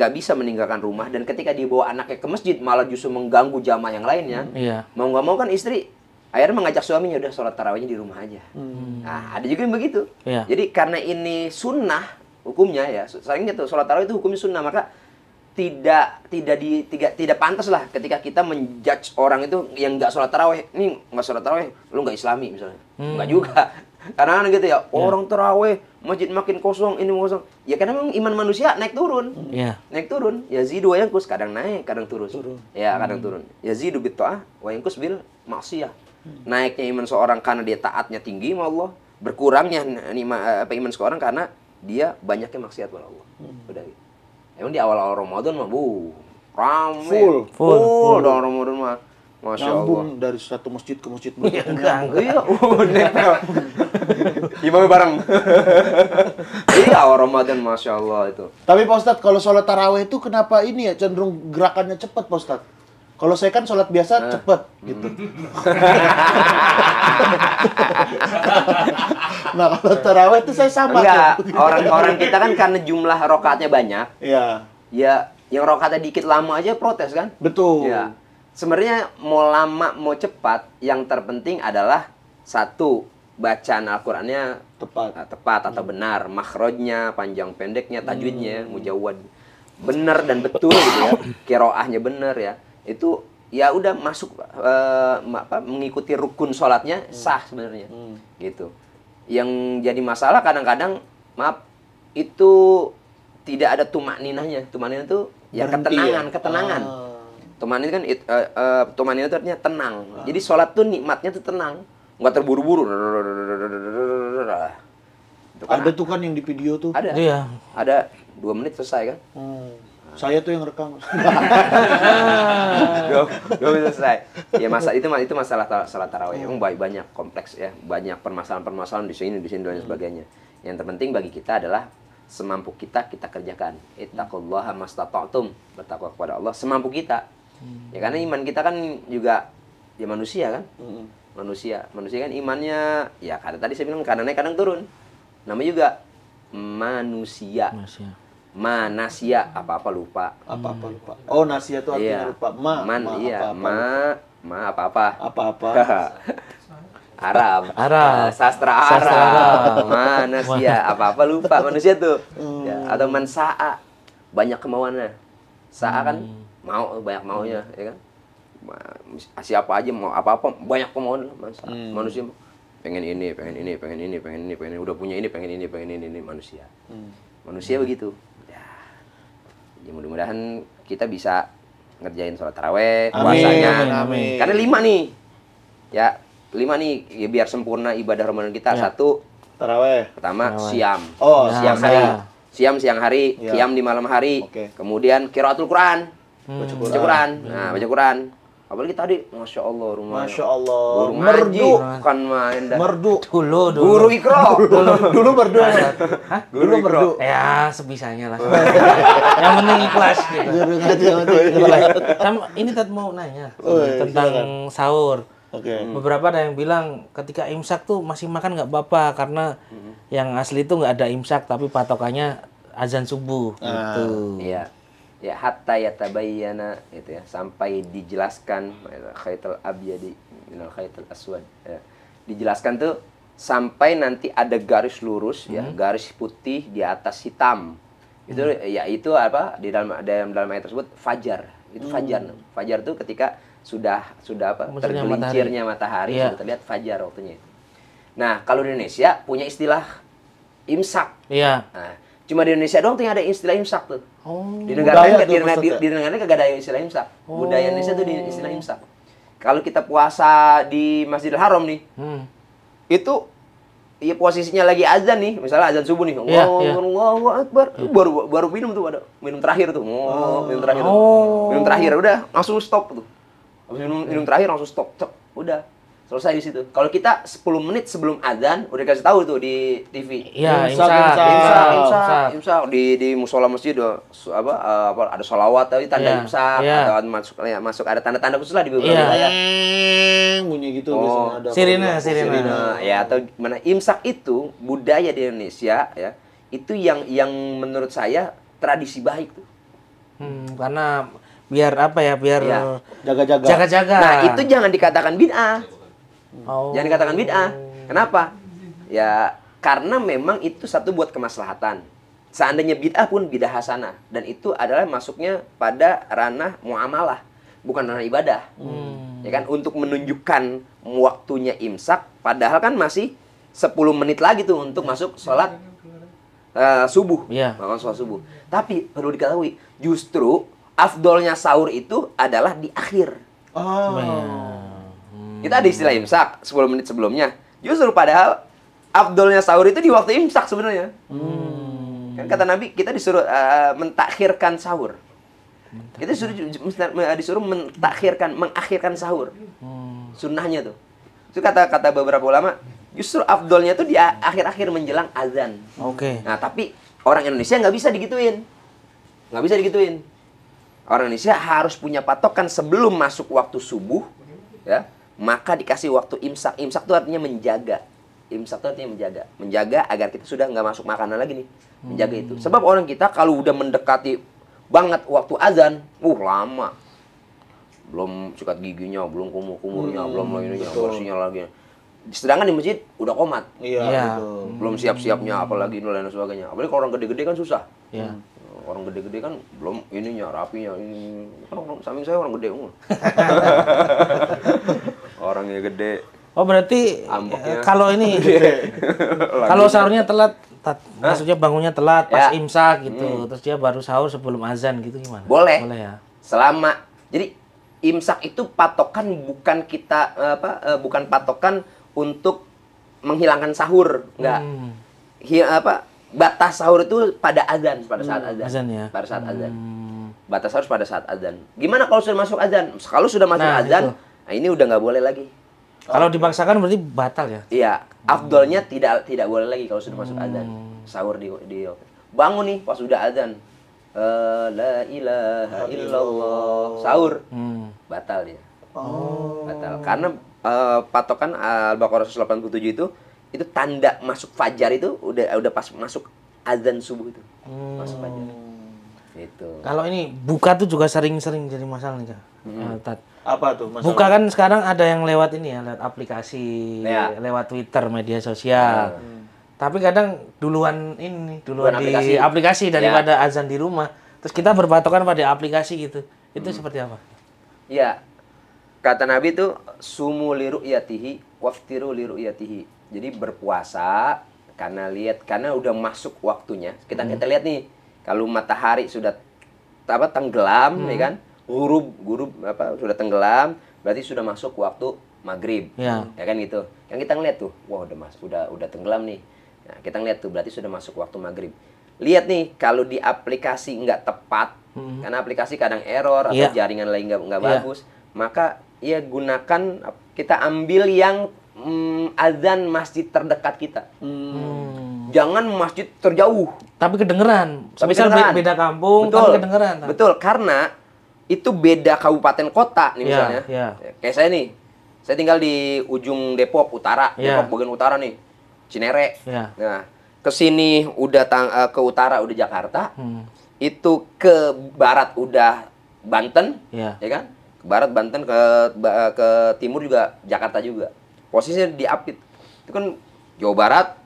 nggak bisa meninggalkan rumah, dan ketika dia bawa anaknya ke masjid malah justru mengganggu jamaah yang lainnya. Mau nggak mau kan istri akhirnya mengajak suaminya udah sholat tarawihnya di rumah aja. Nah, ada juga yang begitu. Iya. Jadi karena ini sunnah hukumnya ya, sayangnya tuh sholat tarawih itu hukumnya sunnah, maka tidak pantas lah ketika kita menjudge orang itu yang nggak sholat tarawih, ini nggak sholat tarawih, lu nggak Islami misalnya, nggak juga. Karena kan gitu ya, orang tarawih masjid makin kosong, ini kosong. Ya karena memang iman manusia naik turun, naik turun. Yazidu wa yanqus, kadang naik, kadang turun. Ya kadang turun. Yazidu bit ta'ah wa yanqus bil maksiyah. Naiknya iman seorang karena dia taatnya tinggi sama Allah, berkurangnya iman seorang karena dia banyaknya maksiat kepada Allah. Udah gitu. Emang di awal-awal Ramadan mah rame. Full dong Ramadan mah. Masya Nyambung Allah. dari satu masjid ke masjid berikutnya. Iya, nempel. Imamnya bareng. Iya, awal Ramadan Masya Allah itu. Tapi Pak Ustadz, kalau sholat tarawih itu kenapa ini ya cenderung gerakannya cepat Pak Ustadz? Kalau saya kan sholat biasa cepet gitu. Nah kalau tarawih itu saya sama Enggak, tuh. orang-orang kita kan karena jumlah rokaatnya banyak. Iya. Ya, yang rokaatnya dikit lama aja protes kan? Betul. Ya. Sebenarnya mau lama mau cepat, yang terpenting adalah satu, bacaan Al-Qur'annya tepat atau benar, makhrajnya, panjang pendeknya, tajwidnya, mujawwad benar dan betul gitu ya. Qiraahnya benar ya. Itu ya udah masuk mengikuti rukun sholatnya sah sebenarnya. Gitu. Yang jadi masalah kadang-kadang itu tidak ada tumakninahnya. Tumakninah itu ya ketenangan. Tumanin kan tumanin itu artinya tenang. Jadi sholat tuh nikmatnya tuh tenang, nggak terburu-buru. Ada tuh kan yang di video tuh. Ada. Iya. Ada 2 menit selesai kan? Saya tuh yang rekam. 2 menit selesai. Ya itu masalah salat tarawih. Emang banyak kompleks ya, banyak permasalahan di sini dan sebagainya. Yang terpenting bagi kita adalah semampu kita kerjakan. Ittaqullaha mastata'tum. Bertakwa kepada Allah semampu kita. Ya karena iman kita kan juga ya manusia kan? Manusia kan imannya ya karena tadi saya bilang kadang naik kadang turun. Namanya juga manusia. Manasia apa-apa lupa. Apa-apa lupa. Oh, nasia itu artinya lupa. Apa-apa. Arab. Sastra Sastra Arab. Manusia apa-apa lupa manusia tuh. Ya, atau mansa'a banyak kemauannya. Sa'a kan mau banyak maunya, ya kan? Siapa aja mau apa-apa banyak kemauan manusia. Pengen ini, udah punya ini, pengen ini manusia. Manusia begitu. Ya mudah-mudahan kita bisa ngerjain sholat tarawih, puasanya. Amin. Karena 5 nih. Ya, 5 nih ya biar sempurna ibadah Ramadan kita. Satu, tarawih. pertama siam. Oh, siang hari. Siang hari, qiyam di malam hari. Kemudian qiraatul Quran. Baca Quran. Nah, baca Quran. Apalagi tadi, Masya Allah, Masya Allah. Guru ngaji, kan main dah. Merdu. Guru Iqra. Dulu merdu. Hah? Guru merdu. Ya, sebisanya lah. Yang penting ikhlas gitu. Guru ngaji Sama ini tadi mau nanya iya, tentang sahur. Oke. Beberapa ada yang bilang ketika imsak tuh masih makan nggak apa-apa karena yang asli itu nggak ada imsak tapi patokannya azan subuh gitu. Iya. Ya hatta yatabayyana itu ya sampai dijelaskan khaitul abyadi minal khaitul aswad ya. Dijelaskan tuh sampai nanti ada garis lurus ya, garis putih di atas hitam. Itu ya itu apa di dalam ayat tersebut fajar. Itu fajar. Fajar tuh ketika sudah apa tergelincirnya matahari sudah terlihat fajar waktunya itu. Nah, kalau di Indonesia punya istilah imsak. Iya. Nah, cuma di Indonesia doang tuh yang ada istilah imsak tuh. Di negara lain kagak ada istilah imsak. Budaya Indonesia tuh di istilah imsak. Kalau kita puasa di Masjidil Haram nih, itu ya posisinya lagi azan nih, misalnya azan subuh nih, Allahu Akbar, baru minum tuh, ada minum terakhir tuh, minum terakhir udah langsung stop tuh. Habis minum terakhir langsung stop, udah. Selesai di situ. Kalau kita 10 menit sebelum azan udah kasih tahu tuh di TV. Iya, imsak. Di musola masjid ada sholawat tapi tanda imsak atau masuk ada tanda-tanda khusus lah di beberapa wilayah. Bunyi gitu biasanya ada. Sirine. Ya atau mana imsak itu budaya di Indonesia ya. Itu yang menurut saya tradisi baik tuh. Karena biar apa ya? Biar jaga-jaga. Nah, itu jangan dikatakan bid'ah. Oh. Jangan dikatakan bid'ah. Kenapa? Ya karena memang itu satu buat kemaslahatan. Seandainya bid'ah pun bid'ah hasanah, dan itu adalah masuknya pada ranah muamalah, bukan ranah ibadah. Ya kan, untuk menunjukkan waktunya imsak, padahal kan masih 10 menit lagi tuh untuk masuk sholat subuh. Iya. Makan sholat subuh. Tapi perlu diketahui, justru afdolnya sahur itu adalah di akhir. Kita ada istilah imsak 10 menit sebelumnya. Justru padahal afdolnya sahur itu di waktu imsak sebenarnya. Kan kata Nabi, kita disuruh mentakhirkan sahur. Kita disuruh mengakhirkan sahur. Sunnahnya tuh. Itu kata beberapa ulama, justru afdolnya tuh di akhir-akhir menjelang azan. Oke. Nah, tapi orang Indonesia nggak bisa digituin. Nggak bisa digituin. Orang Indonesia harus punya patokan sebelum masuk waktu subuh, ya. Maka dikasih waktu imsak. Imsak itu artinya menjaga. Imsak itu artinya menjaga. Menjaga agar kita sudah nggak masuk makanan lagi nih. Menjaga itu. Sebab orang kita kalau udah mendekati banget waktu azan, lama. Belum sikat giginya, belum kumur-kumurnya, belum ininya, bersihnya lagi. Sedangkan di masjid udah komat. Iya. Belum siap-siapnya, apalagi dan lain sebagainya. Apalagi kalau orang gede-gede kan susah. Iya. Orang gede-gede kan belum ininya, rapinya. Ini. Kan samping saya orang gede. Orangnya gede. Oh berarti Ambeknya. kalau ini kalau sahurnya telat, maksudnya bangunnya telat pas Ya. imsak gitu, terus dia baru sahur sebelum azan gitu gimana? Boleh. Boleh ya. Selama jadi imsak itu patokan bukan kita bukan patokan untuk menghilangkan sahur, enggak. Batas sahur itu pada azan, pada saat azan. Azan ya. Pada saat azan. Batas sahur pada saat azan. Gimana kalau sudah masuk azan? Kalau sudah masuk azan, nah ini udah nggak boleh lagi. Kalau dipaksakan berarti batal ya? Iya, afdolnya tidak boleh lagi kalau sudah masuk azan. Sahur di bangun nih pas sudah azan. La ilaha illallah. Sahur. Batal dia. Batal. Karena patokan Al-Baqarah 187 itu tanda masuk fajar itu udah pas masuk azan subuh itu. Masuk fajar. Itu. Kalau ini buka tuh juga sering-sering jadi masalah nih, Kak. Tat. Apa tuh masalah? Buka kan sekarang ada yang lewat ini ya, lewat aplikasi, Ya. lewat Twitter, media sosial. Tapi kadang duluan di aplikasi daripada azan di rumah. Terus kita berpatokan pada aplikasi gitu. Itu seperti apa? Iya. Kata Nabi itu sumu li ru'yatihi waftiru li ru'yatihi. Jadi berpuasa karena udah masuk waktunya. Kita lihat nih, kalau matahari sudah tenggelam ya kan? Gurub sudah tenggelam, berarti sudah masuk waktu maghrib. Ya kan gitu. Yang kita ngeliat tuh, wah udah tenggelam nih. Nah, kita ngeliat tuh berarti sudah masuk waktu maghrib. Lihat nih, kalau di aplikasi nggak tepat, karena aplikasi kadang error atau jaringan lain nggak bagus, maka ya gunakan, kita ambil yang azan masjid terdekat kita. Jangan masjid terjauh. Tapi kedengeran. Misal beda kampung, betul, tapi kedengeran. Betul, karena itu beda kabupaten kota nih misalnya. Kayak saya nih, saya tinggal di ujung Depok Utara, Depok bagian utara nih, Cinere. Nah, ke sini udah ke utara udah Jakarta, itu ke barat udah Banten, ya kan? Ke barat Banten, ke timur juga Jakarta juga. Posisinya di Apit. Itu kan Jawa Barat,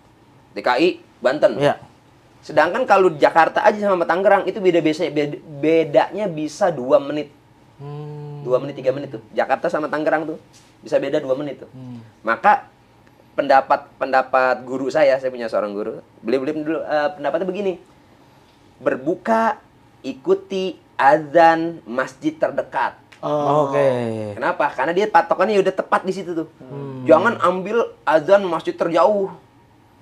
DKI, Banten. Sedangkan kalau Jakarta aja sama Tangerang itu bedanya bisa 2 menit. 2 menit 3 menit tuh. Jakarta sama Tangerang tuh bisa beda 2 menit tuh. Maka pendapat guru saya punya seorang guru. Beliau dulu pendapatnya begini. Berbuka ikuti azan masjid terdekat. Oke. Kenapa? Karena dia patokannya udah tepat di situ tuh. Jangan ambil azan masjid terjauh.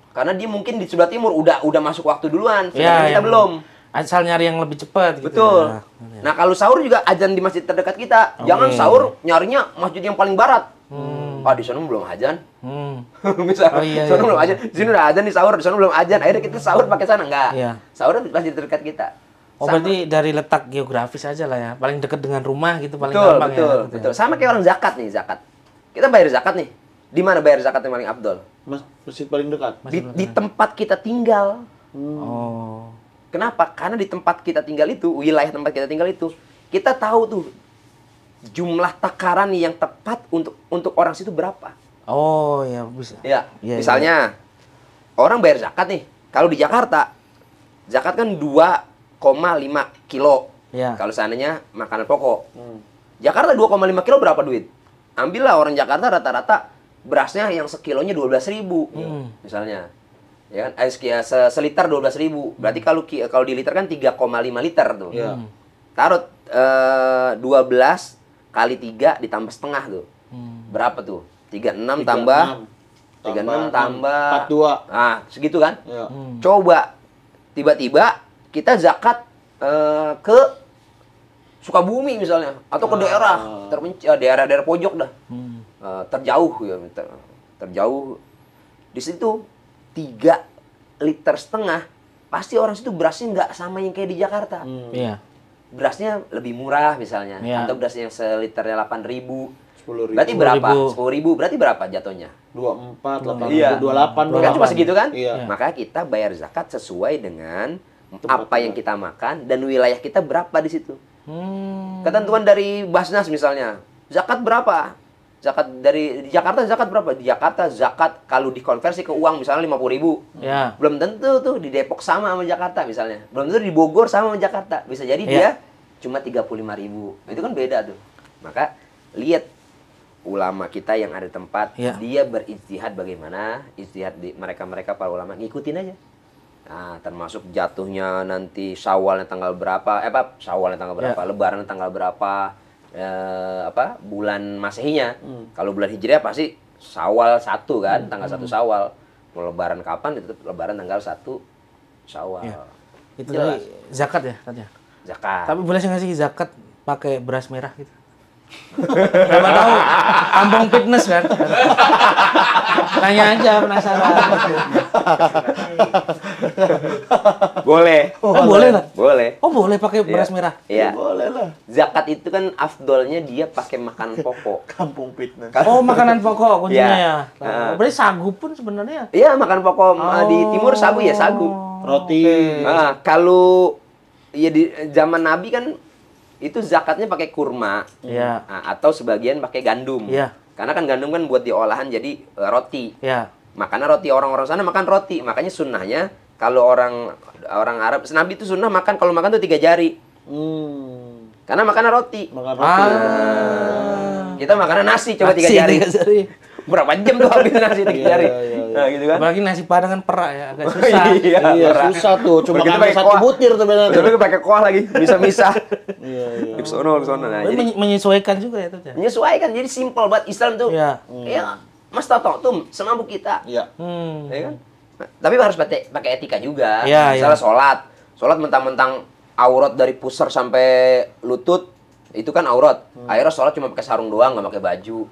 Karena dia mungkin di sebelah timur udah masuk waktu duluan, sedangkan kita belum. Asal nyari yang lebih cepat gitu. Betul. Nah, kalau sahur juga azan di masjid terdekat kita. Jangan sahur nyarinya masjid yang paling barat. Di sana belum azan. Misal, sana belum azan. Di sini udah azan di sahur, di sana belum azan. Akhirnya kita sahur pakai sana enggak. Sahur di masjid terdekat kita. Berarti dari letak geografis aja lah ya. Paling dekat dengan rumah gitu, paling gampang ya. Betul. Sama kayak orang zakat nih, zakat. Kita bayar zakat nih. Di mana bayar zakat yang paling afdol? Masjid paling dekat. Di tempat kita tinggal. Kenapa? Karena di tempat kita tinggal itu, wilayah tempat kita tinggal itu, kita tahu tuh jumlah takaran yang tepat untuk orang situ berapa. Oh ya bisa. Ya, Iya, misalnya orang bayar zakat nih. Kalau di Jakarta, zakat kan 2,5 kilo. Iya. Kalau seandainya makanan pokok. Jakarta 2,5 kilo berapa duit? Ambillah orang Jakarta rata-rata berasnya yang sekilonya 12.000 misalnya. Ya kan? Seliter 12.000. Berarti kalau di liter kan 3,5 liter tuh. Taruh 12 kali 3 ditambah setengah tuh. Berapa tuh? 36 tambah 36 tambah 42. Nah, segitu kan? Iya. Coba tiba-tiba kita zakat ke Sukabumi misalnya atau ke daerah daerah-daerah pojok dah. Terjauh ya, terjauh. Di situ 3,5 liter pasti orang situ berasnya nggak sama yang kayak di Jakarta. Iya. Berasnya lebih murah misalnya, Iya. atau berasnya yang seliternya 8.000. 10.000. Berarti berapa? 10.000. Berarti berapa jatuhnya? 24, 8, Iya. 28, Kan cuma segitu kan? Iya. Makanya kita bayar zakat sesuai dengan apa yang kita makan dan wilayah kita berapa di situ. Ketentuan dari Basnas misalnya, zakat berapa? Zakat di Jakarta zakat berapa? Di Jakarta zakat kalau dikonversi ke uang misalnya 50.000. Ya. Belum tentu tuh di Depok sama Jakarta misalnya. Belum tentu di Bogor sama Jakarta. Bisa jadi dia cuma 35.000. Itu kan beda tuh. Maka lihat ulama kita yang ada di tempat, dia berijtihad bagaimana, ijtihad mereka para ulama ngikutin aja. Nah, termasuk jatuhnya nanti Syawalnya tanggal berapa, Syawalnya tanggal berapa, Lebaran tanggal berapa, bulan Masehinya. Kalau bulan Hijriah pasti Syawal 1 kan, tanggal 1 Syawal. Mau Lebaran kapan? Itu Lebaran tanggal 1 Syawal. Ya. Itu dari zakat ya katanya. Zakat. Tapi boleh saya ngasih zakat pakai beras merah gitu. Siapa tahu kampung fitness kan. Tanya aja penasaran. Boleh. Boleh lah. Boleh. Oh boleh pakai beras merah. Iya. Boleh lah. Zakat itu kan afdolnya dia pakai makanan pokok. Kampung fitness. Oh makanan pokok kuncinya ya. Iya. Berarti sagu pun sebenarnya. Iya, makanan pokok di timur sagu ya sagu. Roti. Nah, kalau ya di zaman Nabi kan itu zakatnya pakai kurma. Iya. Nah, atau sebagian pakai gandum. Iya. Karena kan gandum kan buat diolahan jadi roti. Iya. Makanya roti orang-orang sana makan roti. Makanya sunnahnya kalau orang Arab, Nabi itu sunnah makan kalau makan tuh 3 jari. Karena makan roti. Makan roti. Kita makan nasi coba 3 jari. 3 jari. Berapa jam tuh habis nasi 3 jari? Nah, gitu kan. Apalagi nasi padang kan perak ya, agak susah. Iya, susah tuh. Cuma Begitu makan pakai satu kuah. butir tuh benar. Tapi pakai kuah lagi, bisa misah. Iya. Di sono. Nah, Tapi jadi menyesuaikan juga ya tuh ya. menyesuaikan. Jadi simpel banget Islam tuh. Iya. Ya, mastata'tum, semampu kita. Iya. Ya kan? Nah, tapi harus pakai etika juga. Iya, Misalnya sholat mentang-mentang aurat dari pusar sampai lutut, itu kan aurat. Akhirnya sholat cuma pakai sarung doang, nggak pakai baju.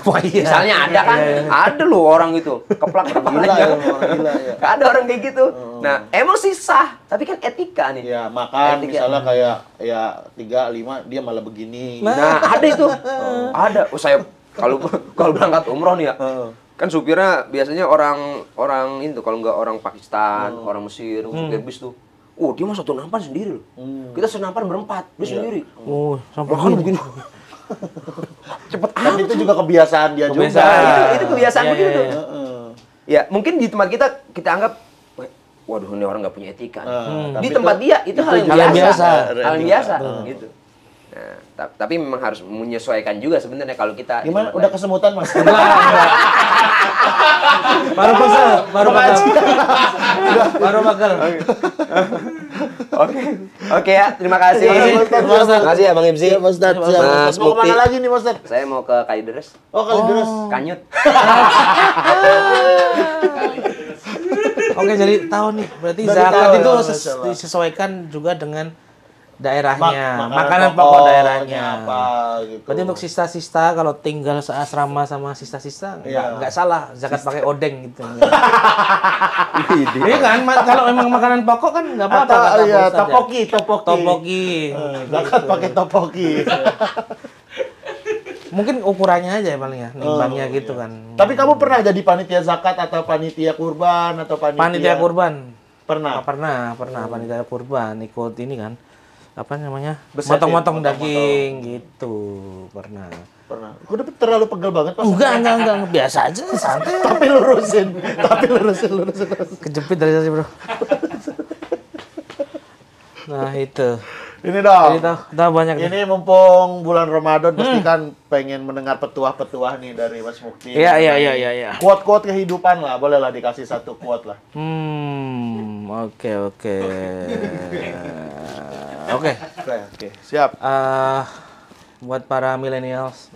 Wah, iya. Misalnya ada kan, ada loh orang gitu, keplak kepalanya. Gila ya. Ada orang kayak gitu. Nah, emang sih sah, tapi kan etika nih. Ya, makan Etika. misalnya kayak ya 3, 5 dia malah begini. Nah, ada itu. Ada. Saya kalau berangkat umroh nih ya. Kan supirnya biasanya orang itu kalau nggak orang Pakistan, orang Mesir, supir bis tuh. Oh, dia mah satu nampan sendiri loh. Kita senampan berempat, dia sendiri. Oh, sampai Makan begini. Cepet Dan itu juga kebiasaan dia juga. Kebiasaan. Itu kebiasaan Iya, begitu. iya, Ya, mungkin di tempat kita anggap, waduh ini orang nggak punya etika. Di Tapi tempat dia itu hal yang hal yang biasa. biasa. Hal yang biasa, gitu. Nah, tapi memang harus menyesuaikan juga sebenarnya kalau kita. Gimana? Udah kesemutan, Mas? baru bakal. Oke ya, terima kasih. Terima kasih ya Bang Imsi. Mas Dad. Mas Mau Mukti. kemana lagi nih, Mas Dad? Saya mau ke Kalideres. Oh, Kalideres. Kanyut. Oke, jadi tahu nih. Berarti Dari zakat tahu, itu ya, Masya Allah. disesuaikan juga dengan daerahnya, Makanan makanan pokok pokoknya daerahnya. apa gitu. Berarti untuk sista-sista kalau tinggal seasrama sama sista-sista nggak salah zakat pakai odeng gitu. Iya kan, kalau memang makanan pokok kan nggak apa-apa. Atau kata iya, Pak Ustadz ya. Topoki. Zakat pakai topoki. Mungkin ukurannya aja ya paling ya, nimbangnya gitu kan. Tapi kamu pernah jadi panitia zakat atau panitia kurban atau panitia Panitia kurban. Pernah. Pernah panitia kurban ikut ini kan. apa namanya? Besetin, Motong-motong motong-motong. daging gitu. Pernah. Pernah. Udah terlalu pegel banget pas. Enggak, biasa aja, santai. Tapi lurusin. Kejepit dari tadi, Bro. Nah, itu. Ini dong. Jadi udah banyak nih. Ini mumpung bulan Ramadan pasti kan pengen mendengar petuah-petuah nih dari Mas Mukti. Iya. Quote-quote kehidupan lah, boleh lah dikasih satu quote lah. Oke. Oke, siap. Buat para millennials,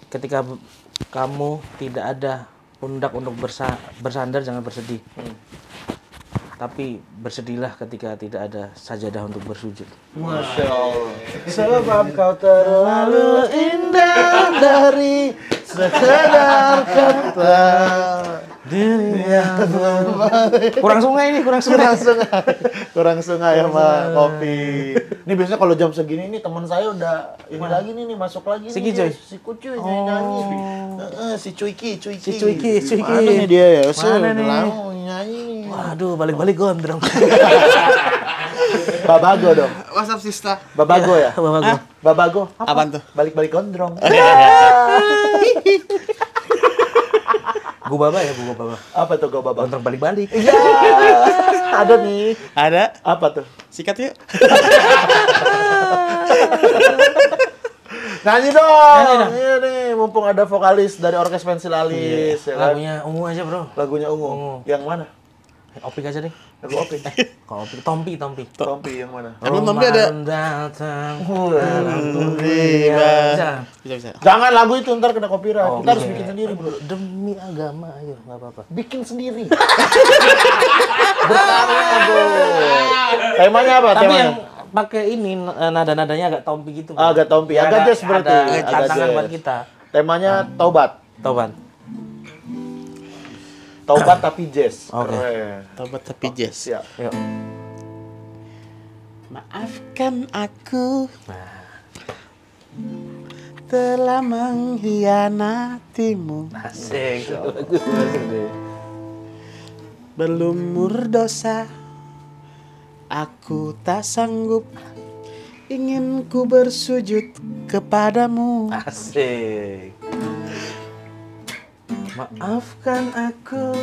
Ketika ketika kamu tidak ada pundak untuk bersandar, jangan bersedih. Tapi bersedihlah ketika tidak ada sajadah untuk bersujud. Masya Allah. Sebab kau terlalu indah dari sekedar kata. Kurang sungai. Kurang sungai sama kopi. Ini biasanya kalau jam segini nih teman saya udah ini lagi nih masuk lagi Si nih. Kijoy? Si Kucuy nyanyi. Si Cuiki. Cuiki. Mana nih dia ya? Mana nih? Lama nyanyi. Waduh, balik-balik gondrong. Babago dong. WhatsApp Sista. Babago ya? Babago. Babago. Apaan tuh? Balik-balik gondrong. Gua baba. Apa tuh go baba? Gondrong balik-balik. Iya. Ada nih. Ada. Apa tuh? Sikat yuk. Nyanyi dong. Iya nih, mumpung ada vokalis dari Orkes Pensil Alis ya kan? Lagunya ungu aja, Bro. Lagunya ungu. Yang mana? Opik aja deh. Lagu Opik. Kalau Opik, Tompi. Tompi yang mana? Emang Tompi ada? Datang. Bisa. Jangan lagu itu ntar kena copyright. Oh, Kita harus iya. bikin sendiri, Bro. Demi agama, ayo, nggak apa-apa. Bikin sendiri. Berkarya, Bro. Temanya apa? Tapi Temanya? yang pakai ini nada-nadanya agak Tompi gitu. Bro. Agak Tompi. Biar Agak ada- jazz berarti. Ada Agak tantangan jazz. buat kita. Temanya taubat. Taubat tapi jazz. Oke. Keren. Tobat tapi jazz. Siap. Yuk. Maafkan aku telah mengkhianatimu. Asik. Berlumur dosa, aku tak sanggup. Ingin ku bersujud kepadamu. Asik. Maafkan aku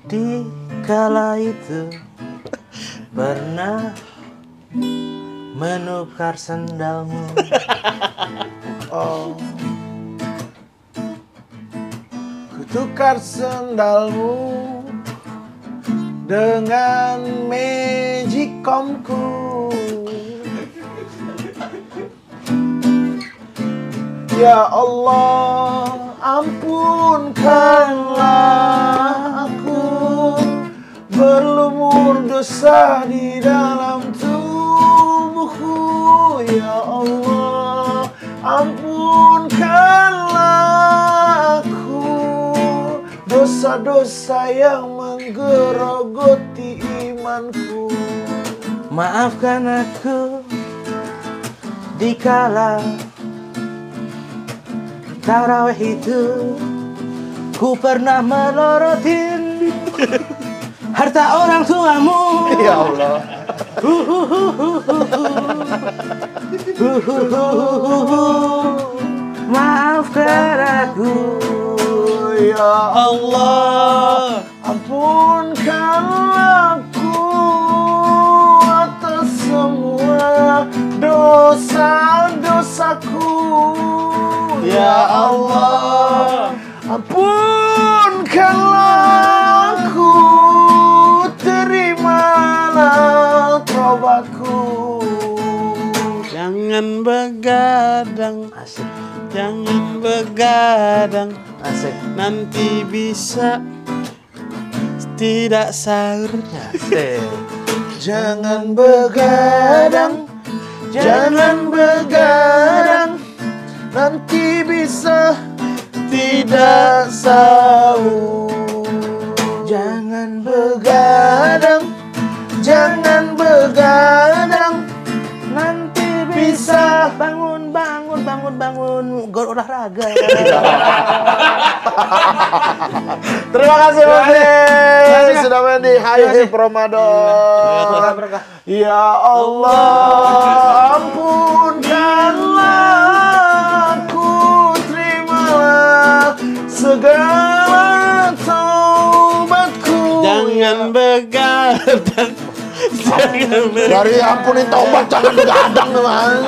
di kala itu pernah menukar sendalmu. Oh. Kutukar sendalmu dengan magicomku. Ya Allah, ampunkanlah aku, berlumur dosa di dalam tubuhku. Ya Allah, ampunkanlah aku, dosa-dosa yang menggerogoti imanku. Maafkan aku dikala tarawih itu ku pernah melorotin harta orang tuamu. Ya Allah. Maafkan aku, Ya Allah, ampunkanlah aku atas semua dosa-dosaku. Ya Allah, ampunkanlah aku, terimalah taubatku. Jangan begadang, asik, jangan begadang. asik, Nanti bisa tidak sahur. asik. Jangan begadang, jangan begadang, nanti bisa tidak sahur. Jangan begadang, jangan begadang, Nanti bisa bangun bangun gor olahraga. Terima kasih Mas sudah main di High Ramadan. Ya Allah, ampunkanlah aku, terimalah segala taubatku. Jangan begadang. Jangan begadang. Dari ampunin taubat jangan begadang teman.